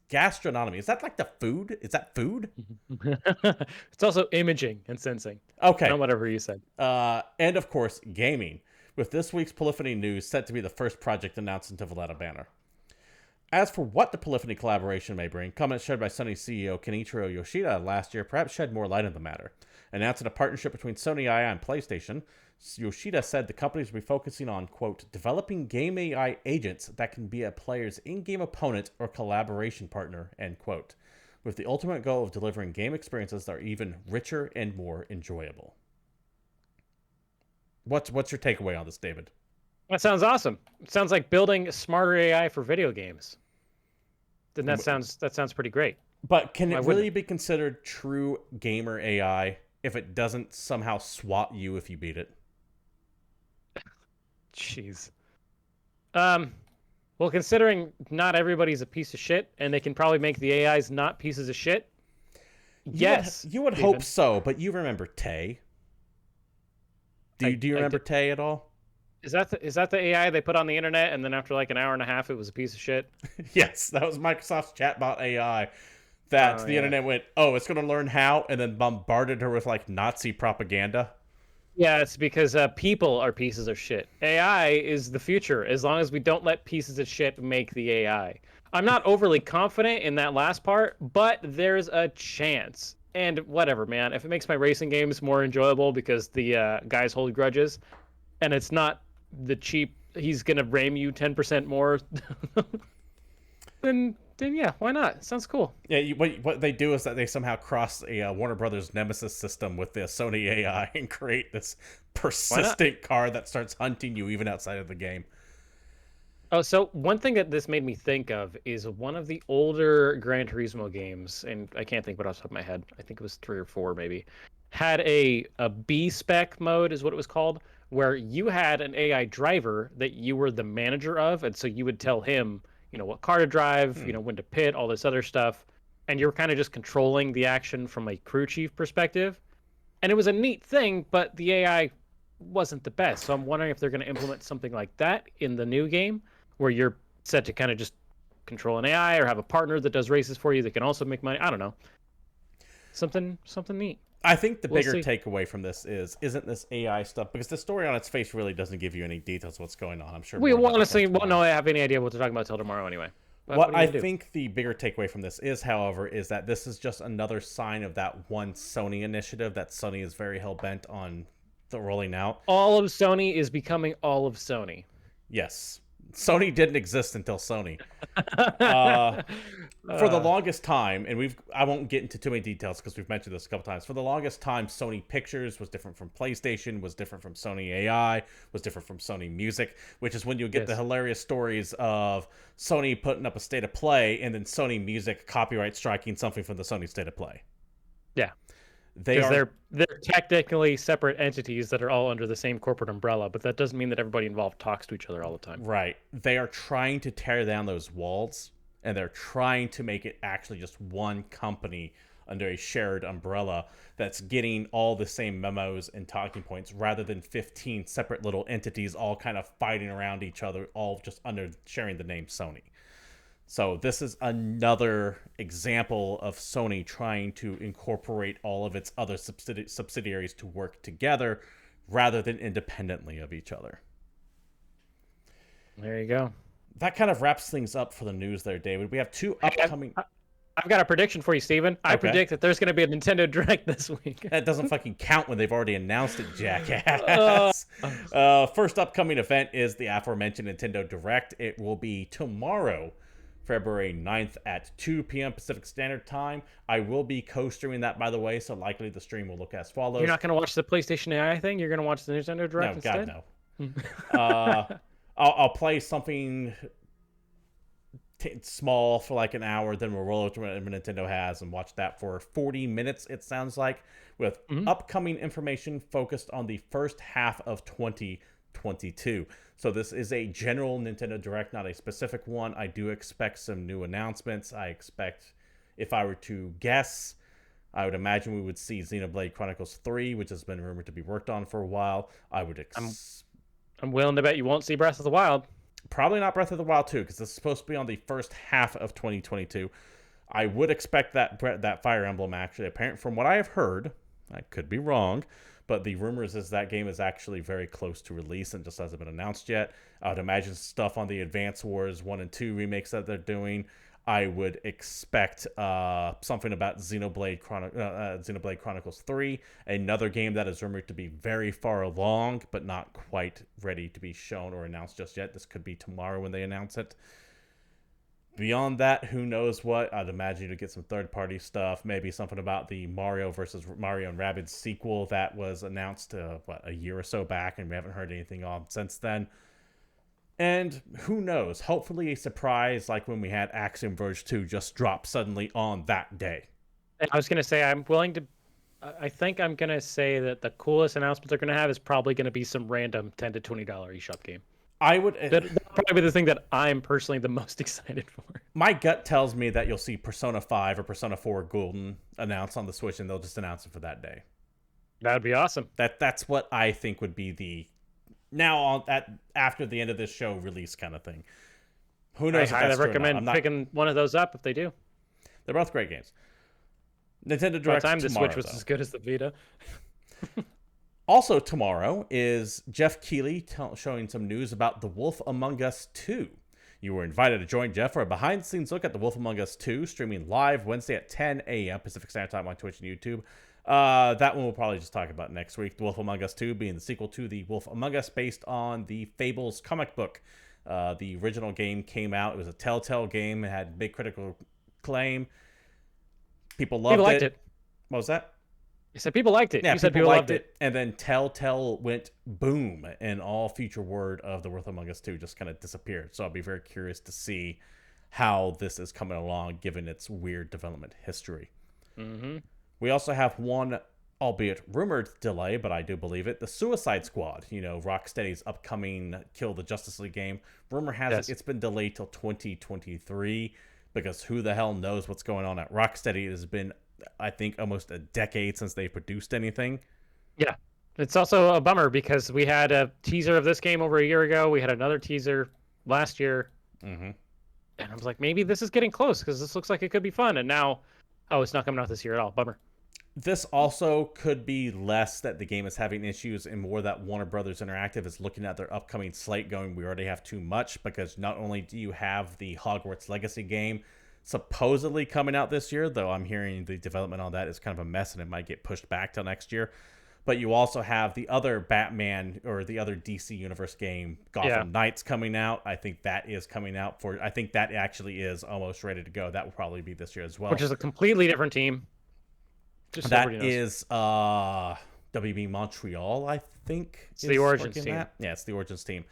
Gastronomy. Is that like the food? Is that food? It's also imaging and sensing. Okay. Not whatever you said. And of course, gaming, with this week's Polyphony news set to be the first project announced into Valletta Banner. As for what the Polyphony collaboration may bring, comments shared by Sony CEO Kenichiro Yoshida last year perhaps shed more light on the matter. Announcing a partnership between Sony AI and PlayStation, Yoshida said the companies will be focusing on, quote, developing game AI agents that can be a player's in-game opponent or collaboration partner, end quote, with the ultimate goal of delivering game experiences that are even richer and more enjoyable. What's your takeaway on this, David? That sounds awesome. It sounds like building smarter AI for video games. Then that sounds pretty great. But can Why it wouldn't really it? be considered true gamer AI if it doesn't somehow swat you if you beat it? Jeez. Well, considering not everybody's a piece of shit, and they can probably make the AIs not pieces of shit. Yes, You would Steven. hope so, but you remember Tay. Do you remember Tay at all? Is that the AI they put on the internet, and then after like an hour and a half, it was a piece of shit? Yes, that was Microsoft's chatbot AI. That Oh, the yeah. internet went, oh, it's going to learn how, and then bombarded her with like Nazi propaganda. Yeah, it's because people are pieces of shit. AI is the future, as long as we don't let pieces of shit make the AI. I'm not overly confident in that last part, but there's a chance. And whatever, man. If it makes my racing games more enjoyable because the guys hold grudges, and it's not the cheap, he's gonna ram you 10% more, then yeah, why not? Sounds cool. Yeah, what they do is that they somehow cross a Warner Brothers Nemesis system with the Sony AI and create this persistent car that starts hunting you even outside of the game. Oh, so one thing that this made me think of is one of the older Gran Turismo games, and I can't think what off the top of my head. I think it was 3 or 4 maybe. Had a B spec mode is what it was called, where you had an AI driver that you were the manager of, and so you would tell him, what car to drive, when to pit, all this other stuff, and you were kind of just controlling the action from a crew chief perspective. And it was a neat thing, but the AI wasn't the best. So I'm wondering if they're going to implement something like that in the new game, where you're set to kind of just control an AI or have a partner that does races for you that can also make money. I don't know. Something neat. I think the We'll bigger see. takeaway from this isn't this AI stuff, because the story on its face really doesn't give you any details of what's going on. I'm sure We more about this honestly comes won't tomorrow. know have any idea what they're talking about till tomorrow anyway. But What are you I gonna do? think the bigger takeaway from this is, however, is that this is just another sign of that one Sony initiative that Sony is very hell bent on the rolling out. All of Sony is becoming all of Sony. Yes, Sony didn't exist until Sony. Uh, for the longest time, and I won't get into too many details because we've mentioned this a couple times. For the longest time, Sony Pictures was different from PlayStation, was different from Sony AI, was different from Sony Music, which is when you get the Yes. hilarious stories of Sony putting up a state of play and then Sony Music copyright striking something from the Sony state of play. Yeah. They Because are they're technically separate entities that are all under the same corporate umbrella, but that doesn't mean that everybody involved talks to each other all the time. right. They are trying to tear down those walls. and they're trying to make it actually just one company under a shared umbrella that's getting all the same memos and talking points rather than 15 separate little entities all kind of fighting around each other, all just under sharing the name Sony. So this is another example of Sony trying to incorporate all of its other subsidiaries to work together rather than independently of each other. There you go. That kind of wraps things up for the news there, David. We have two upcoming... I've got a prediction for you, Steven. I predict that there's going to be a Nintendo Direct this week. That doesn't fucking count when they've already announced it, jackass. First upcoming event is the aforementioned Nintendo Direct. It will be tomorrow, February 9th at 2 p.m. Pacific Standard Time. I will be co-streaming that, by the way, so likely the stream will look as follows. You're not going to watch the PlayStation AI thing? You're going to watch the Nintendo Direct instead? No, God, no. I'll play something... small for like an hour, then we'll roll over to whatever Nintendo has and watch that for 40 minutes, it sounds like, with upcoming information focused on the first half of 2022. So this is a general Nintendo Direct, not a specific one. I do expect some new announcements. I expect, if I were to guess, I would imagine we would see Xenoblade Chronicles 3, which has been rumored to be worked on for a while. I'm willing to bet you won't see Breath of the Wild. Probably not Breath of the Wild 2, because this is supposed to be on the first half of 2022. I would expect that Fire Emblem, actually. Apparently, from what I have heard, I could be wrong, but the rumors is that game is actually very close to release and just hasn't been announced yet. I would imagine stuff on the Advance Wars 1 and 2 remakes that they're doing. I would expect something about Xenoblade Chronicles 3, another game that is rumored to be very far along, but not quite ready to be shown or announced just yet. This could be tomorrow when they announce it. Beyond that, who knows what? I'd imagine you to get some third-party stuff, maybe something about the Mario versus Mario and Rabbids sequel that was announced, a year or so back, and we haven't heard anything on since then. And who knows, hopefully a surprise like when we had Axiom Verge 2 just drop suddenly on that day. I was going to say, I think I'm going to say that the coolest announcement they're going to have is probably going to be some random $10 to $20 eShop game. That'll probably be the thing that I'm personally the most excited for. My gut tells me that you'll see Persona 5 or Persona 4 Golden announced on the Switch, and they'll just announce it for that day. That would be awesome. That's what I think would be the... after the end of this show release kind of thing. Who knows? I highly recommend picking one of those up if they do. They're both great games. Nintendo Direct tomorrow, the Switch was as good as the Vita. Also tomorrow is Jeff Keighley showing some news about The Wolf Among Us 2. You were invited to join Jeff for a behind-the-scenes look at The Wolf Among Us 2, streaming live Wednesday at 10 a.m. Pacific Standard Time on Twitch and YouTube. That one we'll probably just talk about next week. The Wolf Among Us 2 being the sequel to The Wolf Among Us, based on the Fables comic book. The original game came out. It was a Telltale game. It had big critical acclaim. People liked it. What was that? You said people liked it. Yeah, you said people loved it. And then Telltale went boom, and all future word of The Wolf Among Us 2 just kind of disappeared. So I'll be very curious to see how this is coming along, given its weird development history. Mm-hmm. We also have one, albeit rumored delay, but I do believe it, the Suicide Squad, Rocksteady's upcoming Kill the Justice League game. Rumor has it's been delayed till 2023, because who the hell knows what's going on at Rocksteady. It has been, I think, almost a decade since they produced anything. Yeah. It's also a bummer because we had a teaser of this game over a year ago. We had another teaser last year. Mm-hmm. And I was like, maybe this is getting close because this looks like it could be fun. And now, it's not coming out this year at all. Bummer. This also could be less that the game is having issues and more that Warner Brothers Interactive is looking at their upcoming slate going, we already have too much, because not only do you have the Hogwarts Legacy game supposedly coming out this year, though I'm hearing the development on that is kind of a mess and it might get pushed back till next year, but you also have the other Batman or the other DC Universe game, Gotham Knights, coming out. I think that is coming out I think that actually is almost ready to go. That will probably be this year as well. Which is a completely different team. Just that is WB Montreal, I think. It's the Origins team. Yeah, it's the Origins team.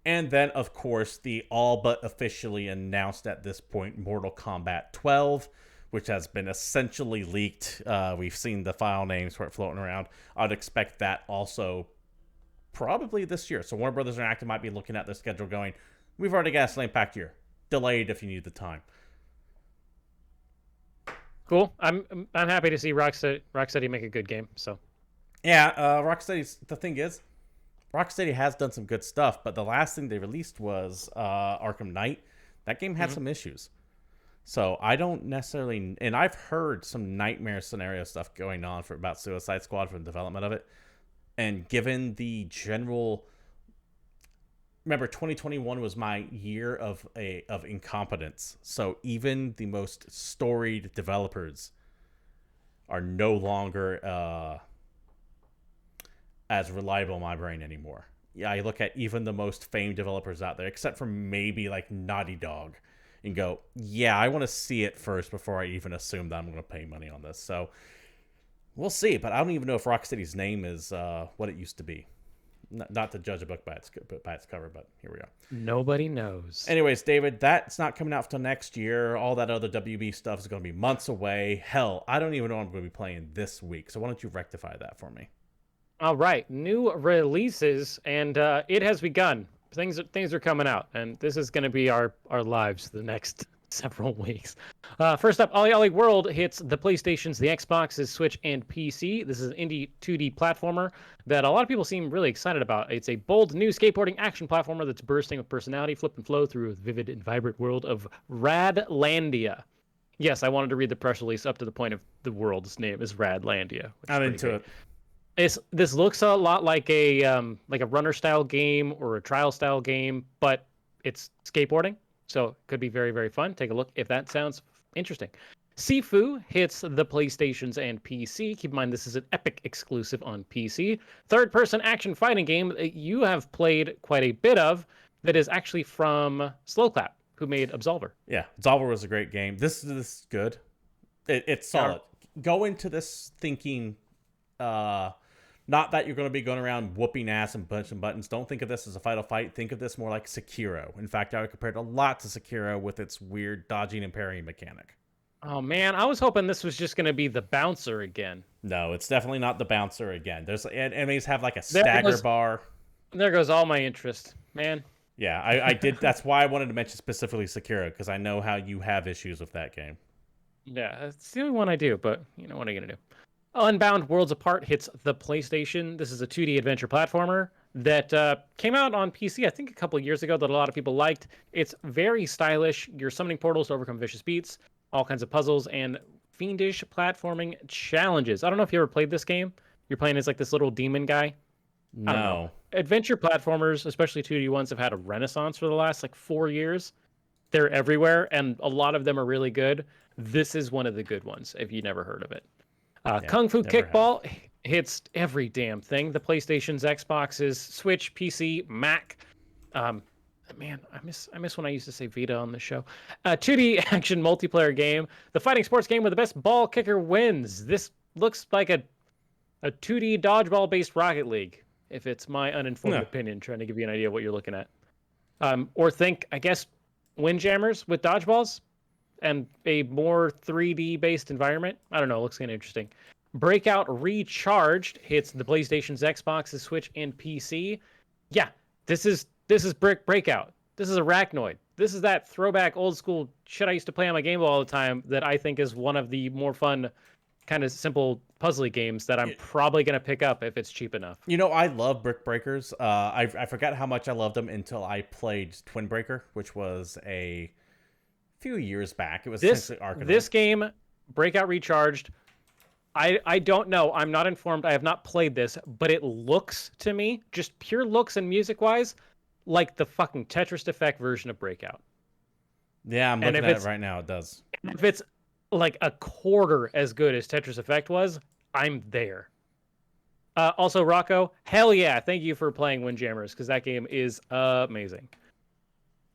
And then, of course, the all but officially announced at this point Mortal Kombat 12, which has been essentially leaked. We've seen the file names for it floating around. I'd expect that also probably this year. So Warner Brothers Interactive might be looking at their schedule going, we've already got a slam-packed year. Delayed if you need the time. Cool. I'm happy to see Rocksteady make a good game. So Yeah, Rocksteady's the thing is, Rocksteady has done some good stuff, but the last thing they released was Arkham Knight. That game had some issues. So I don't necessarily, and I've heard some nightmare scenario stuff going on for about Suicide Squad from the development of it. And given the general, remember 2021 was my year of incompetence. So even the most storied developers are no longer as reliable in my brain anymore. Yeah, I look at even the most famed developers out there, except for maybe like Naughty Dog, and go, yeah, I want to see it first before I even assume that I'm going to pay money on this. So we'll see, but I don't even know if Rocksteady's name is what it used to be. Not to judge a book by its cover, but here we go. nobody knows. Anyways, David, that's not coming out until next year. All that other WB stuff is going to be months away. Hell, I don't even know what I'm going to be playing this week. So why don't you rectify that for me? All right, new releases, and it has begun. Things are coming out, and this is going to be our lives the next several weeks. First up, OlliOlli World hits the PlayStations, the Xboxes, Switch, and PC. This is an indie 2D platformer that a lot of people seem really excited about. It's a bold new skateboarding action platformer that's bursting with personality, flip and flow through a vivid and vibrant world of Radlandia. Yes, I wanted to read the press release up to the point of the world's name is Radlandia. I'm into it. This looks a lot like a runner style game or a trial style game, but it's skateboarding, so it could be very, very fun. Take a look if that sounds interesting. Sifu hits the PlayStations and PC. Keep in mind this is an Epic exclusive on PC. Third-person action fighting game that you have played quite a bit of. That is actually from Slowclap, who made Absolver. Yeah, Absolver was a great game. This is good. It's solid. Go into this thinking. Not that you're going to be going around whooping ass and punching buttons. Don't think of this as a final fight. Think of this more like Sekiro. In fact, I would compare it a lot to Sekiro with its weird dodging and parrying mechanic. Oh man, I was hoping this was just going to be the bouncer again. No, it's definitely not the bouncer again. There's enemies have like a stagger bar. There goes all my interest, man. Yeah, I did. That's why I wanted to mention specifically Sekiro, because I know how you have issues with that game. Yeah, it's the only one I do, but you know what are you gonna do? Unbound Worlds Apart hits the PlayStation. This is a 2D adventure platformer that came out on PC, I think, a couple of years ago that a lot of people liked. It's very stylish. You're summoning portals to overcome vicious beats, all kinds of puzzles, and fiendish platforming challenges. I don't know if you ever played this game. You're playing as like this little demon guy. No. Adventure platformers, especially 2D ones, have had a renaissance for the last like 4 years. They're everywhere, and a lot of them are really good. This is one of the good ones, if you never heard of it. Kung Fu Kickball hits every damn thing. The PlayStations, Xboxes, Switch, PC, Mac. Man, I miss when I used to say Vita on the show. 2D action multiplayer game. The fighting sports game where the best ball kicker wins. This looks like a 2D dodgeball-based Rocket League, if it's my uninformed opinion, trying to give you an idea of what you're looking at. Or think, I guess, Windjammers with dodgeballs and a more 3D-based environment. I don't know. It looks kind of interesting. Breakout Recharged hits the PlayStation's, Xbox's, Switch, and PC. Yeah, this is Breakout. This is Arachnoid. This is that throwback old school shit I used to play on my Game Boy all the time that I think is one of the more fun, kind of simple puzzly games that I'm probably going to pick up if it's cheap enough. You know, I love Brick Breakers. I forgot how much I loved them until I played Twin Breaker, which was a few years back. It was essentially Arkanoid. This game, Breakout Recharged, I don't know. I'm not informed. I have not played this, but it looks to me, just pure looks and music-wise, like the fucking Tetris Effect version of Breakout. Yeah, I'm looking at it right now. It does. If it's like a quarter as good as Tetris Effect was, I'm there. Also, Rocco, hell yeah. Thank you for playing Windjammers, because that game is amazing.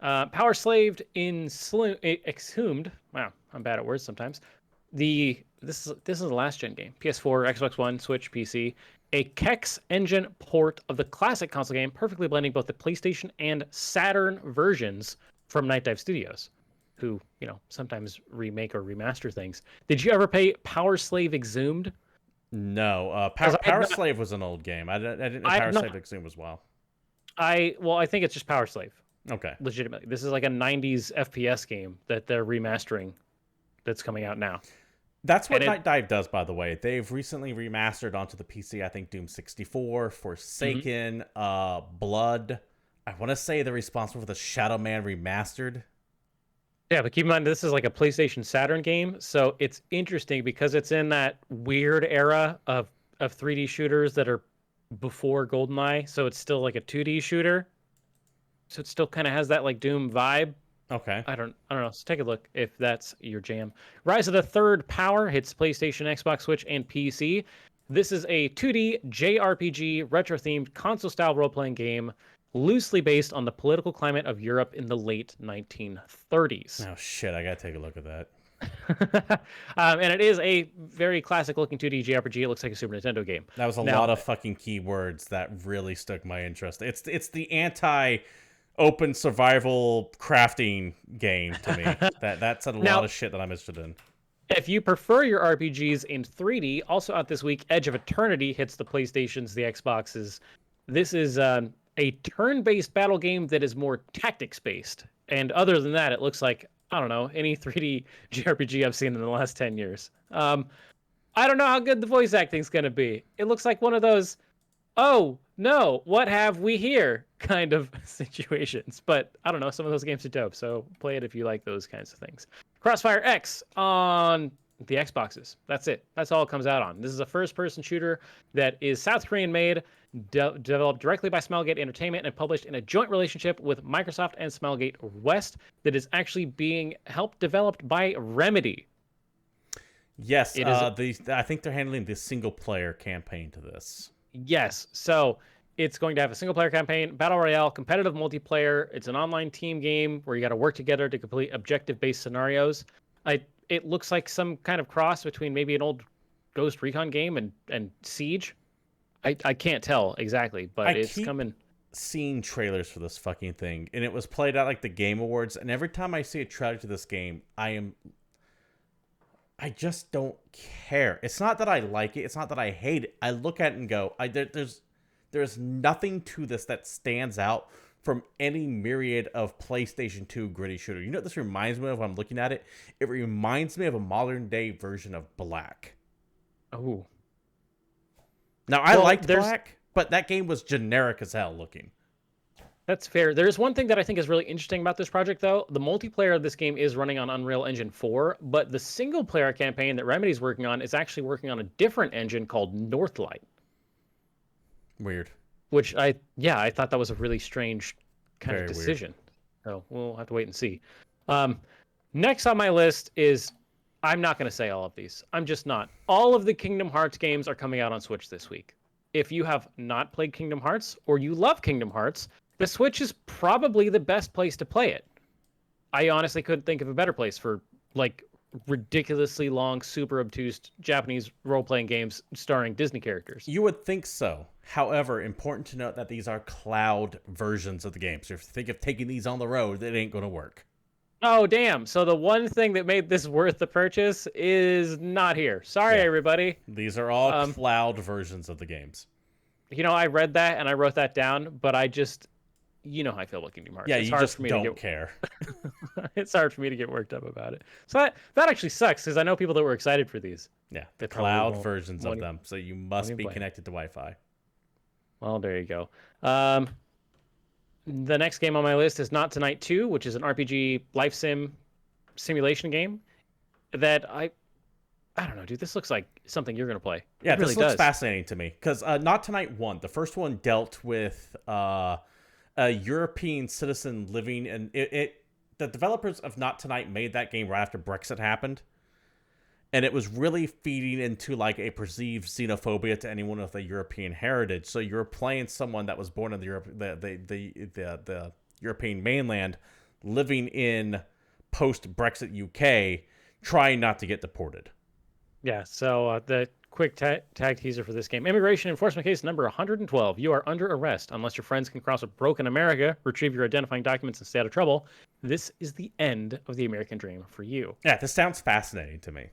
Power Slaved Exhumed. Wow, I'm bad at words sometimes. This is a last gen game. PS4, Xbox One, Switch, PC. A Kex Engine port of the classic console game, perfectly blending both the PlayStation and Saturn versions from Night Dive Studios, who, you know, sometimes remake or remaster things. Did you ever play Power Slave Exhumed? No. Power Slave was an old game. I didn't know Power Slave Exhumed as well. I think it's just Power Slave. Okay. Legitimately. This is like a 90s FPS game that they're remastering that's coming out now. That's what And Night Dive does, by the way. They've recently remastered onto the PC, I think Doom 64, Mhm. Forsaken, Blood. I want to say they're responsible for the Shadow Man remastered. Yeah, but keep in mind this is like a PlayStation Saturn game, so it's interesting because it's in that weird era of 3D shooters that are before GoldenEye, so it's still like a 2D shooter. So it still kind of has that like Doom vibe. Okay. I don't know. So take a look if that's your jam. Rise of the Third Power hits PlayStation, Xbox, Switch, and PC. This is a 2D JRPG retro-themed console-style role-playing game loosely based on the political climate of Europe in the late 1930s. Oh, shit. I got to take a look at that. And it is a very classic-looking 2D JRPG. It looks like a Super Nintendo game. That was a Now, lot of fucking keywords that really stuck my interest. It's the anti open survival crafting game to me. That said a lot now of shit that I'm interested in. if you prefer your RPGs in 3D, also out this week, Edge of Eternity hits the PlayStations, the Xboxes. This is a turn-based battle game that is more tactics-based. And other than that, it looks like, I don't know, any 3D JRPG I've seen in the last 10 years. I don't know how good the voice acting's going to be. It looks like one of those, oh, no, what have we here kind of situations. But I don't know, some of those games are dope. So play it if you like those kinds of things. Crossfire X on the Xboxes. That's it. That's all it comes out on. This is a first-person shooter that is South Korean made, developed directly by Smilegate Entertainment, and published in a joint relationship with Microsoft and Smilegate West. That is actually being helped developed by Remedy. Yes, It is I think they're handling the single player campaign to this. Yes. So it's going to have a single player campaign, battle royale, competitive multiplayer. It's an online team game where you got to work together to complete objective based scenarios. It looks like some kind of cross between maybe an old Ghost Recon game and Siege. I can't tell exactly, but it's coming. Seeing trailers for this fucking thing, and it was played at like the Game Awards, and every time I see a trailer to this game, I just don't care. It's not that I like it. It's not that I hate it. I look at it and go, there's nothing to this that stands out from any myriad of PlayStation 2 gritty shooter. You know what this reminds me of when I'm looking at it? It reminds me of a modern day version of Black. Oh. Now, I liked Black, but that game was generic as hell looking. That's fair. There's one thing that I think is really interesting about this project, though. The multiplayer of this game is running on Unreal Engine 4, but the single-player campaign that Remedy's working on is actually working on a different engine called Northlight. Weird. Which I thought that was a really strange kind Very of decision. Weird. So we'll have to wait and see. Next on my list is, I'm not going to say all of these. I'm just not. All of the Kingdom Hearts games are coming out on Switch this week. If you have not played Kingdom Hearts or you love Kingdom Hearts, the Switch is probably the best place to play it. I honestly couldn't think of a better place for like ridiculously long, super obtuse Japanese role-playing games starring Disney characters. You would think so. However, important to note that these are cloud versions of the game. So if you think of taking these on the road, it ain't going to work. Oh, damn. So the one thing that made this worth the purchase is not here. Sorry, everybody. These are all cloud versions of the games. You know, I read that and I wrote that down, but I just, you know how I feel about Kingdom Hearts. Yeah, it's you hard just for me don't care. It's hard for me to get worked up about it. So that actually sucks because I know people that were excited for these. Yeah, the cloud versions of them. So you must be connected to Wi-Fi. Well, there you go. The next game on my list is Not Tonight 2, which is an RPG life simulation game that I don't know, dude. This looks like something you're going to play. Yeah, it really this looks does. fascinating to me because Not Tonight 1, the first one dealt with a European citizen living in it. The developers of Not Tonight made that game right after Brexit happened. And it was really feeding into like a perceived xenophobia to anyone with a European heritage. So you're playing someone that was born in the European mainland, living in post-Brexit UK, trying not to get deported. Yeah. So the quick tag teaser for this game: Immigration Enforcement Case number 112. You are under arrest unless your friends can cross a broken America, retrieve your identifying documents, and stay out of trouble. This is the end of the American dream for you. Yeah, this sounds fascinating to me.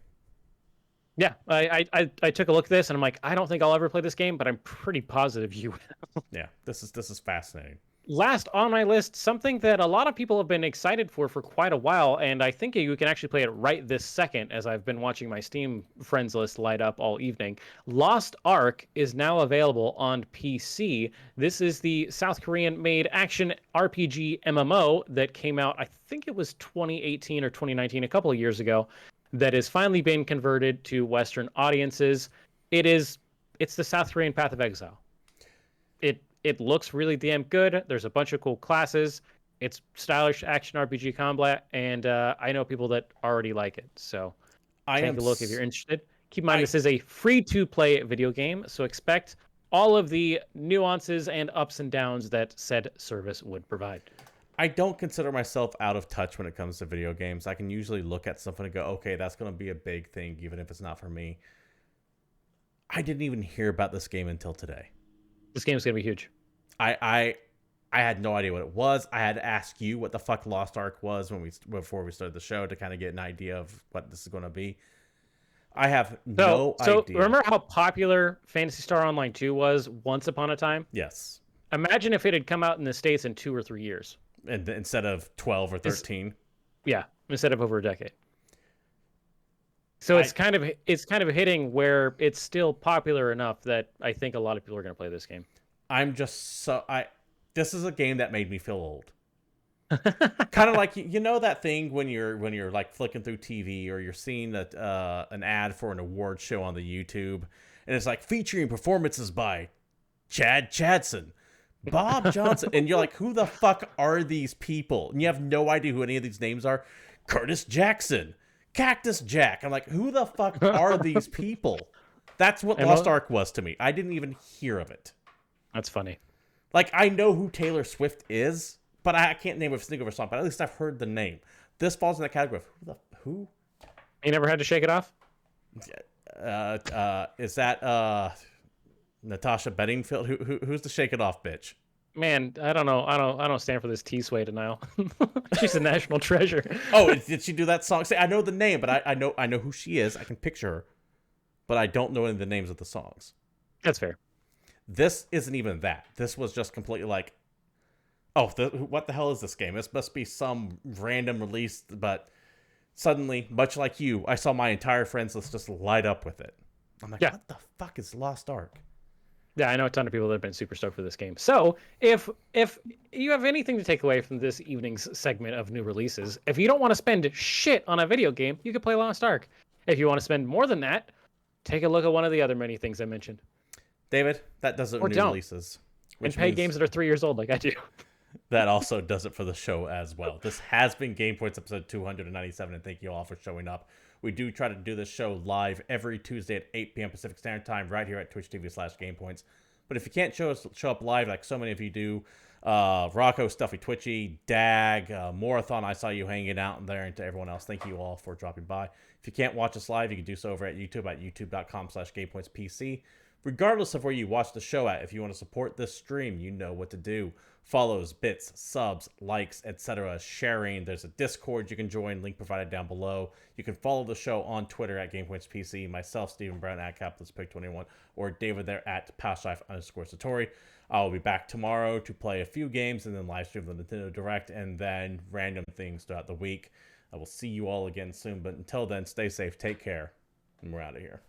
Yeah, I took a look at this and I'm like, I don't think I'll ever play this game, but I'm pretty positive you will. Yeah, this is fascinating. last on my list, something that a lot of people have been excited for quite a while, and I think you can actually play it right this second as I've been watching my Steam friends list light up all evening. Lost Ark is now available on PC. This is the South Korean-made action RPG MMO that came out, I think it was 2018 or 2019, a couple of years ago, that has finally been converted to Western audiences. It's the South Korean Path of Exile. It looks really damn good. There's a bunch of cool classes. It's stylish action RPG combat, and I know people that already like it. So take a look if you're interested. Keep in mind, this is a free-to-play video game, so expect all of the nuances and ups and downs that said service would provide. I don't consider myself out of touch when it comes to video games. I can usually look at something and go, okay, that's going to be a big thing, even if it's not for me. I didn't even hear about this game until today. This game's going to be huge. I had no idea what it was. I had to ask you what the fuck Lost Ark was before we started the show to kind of get an idea of what this is going to be. I have no idea. So remember how popular Phantasy Star Online 2 was once upon a time? Yes. Imagine if it had come out in the States in 2 or 3 years. And instead of 12 or 13. Yeah, instead of over a decade. So it's kind of hitting where it's still popular enough that I think a lot of people are going to play this game. This is a game that made me feel old. Kind of like you know that thing when you're like flicking through TV or you're seeing an ad for an award show on the YouTube and it's like featuring performances by Chad Chadson, Bob Johnson, and you're like, who the fuck are these people? And you have no idea who any of these names are. Curtis Jackson, Cactus Jack. I'm like, who the fuck are these people? That's what Lost Ark was to me. I didn't even hear of it. That's funny. Like, I know who Taylor Swift is, but I can't name a single song, but at least I've heard the name. This falls in the category of who? You never had to shake it off? Is that Natasha Bedingfield? Who's the shake it off bitch? Man, I don't know. I don't stand for this T-Sway denial. She's a national treasure. Oh, did she do that song? See, I know the name, but I know who she is. I can picture her, but I don't know any of the names of the songs. That's fair. This isn't even that. This was just completely like, oh, what the hell is this game? This must be some random release, but suddenly, much like you, I saw my entire friends list just light up with it. I'm like, what the fuck is Lost Ark? Yeah, I know a ton of people that have been super stoked for this game. So, if you have anything to take away from this evening's segment of new releases, if you don't want to spend shit on a video game, you could play Lost Ark. If you want to spend more than that, take a look at one of the other many things I mentioned. David, that does it for new releases. And pay games that are 3 years old like I do. That also does it for the show as well. This has been Game Points episode 297, and thank you all for showing up. We do try to do this show live every Tuesday at 8 p.m. Pacific Standard Time right here at twitch.tv/GamePoints. But if you can't show up live like so many of you do, Rocco, Stuffy Twitchy, Dag, Morathon, I saw you hanging out in there, and to everyone else, thank you all for dropping by. If you can't watch us live, you can do so over at YouTube at youtube.com/GamePointsPC. Regardless of where you watch the show at, if you want to support this stream, you know what to do. Follows, bits, subs, likes, etc. Sharing. There's a Discord you can join. Link provided down below. You can follow the show on Twitter at GamePointsPC. Myself, Stephen Brown at CapitalistPick21, or David there at _Satori. I'll be back tomorrow to play a few games and then live stream the Nintendo Direct and then random things throughout the week. I will see you all again soon. But until then, stay safe, take care, and we're out of here.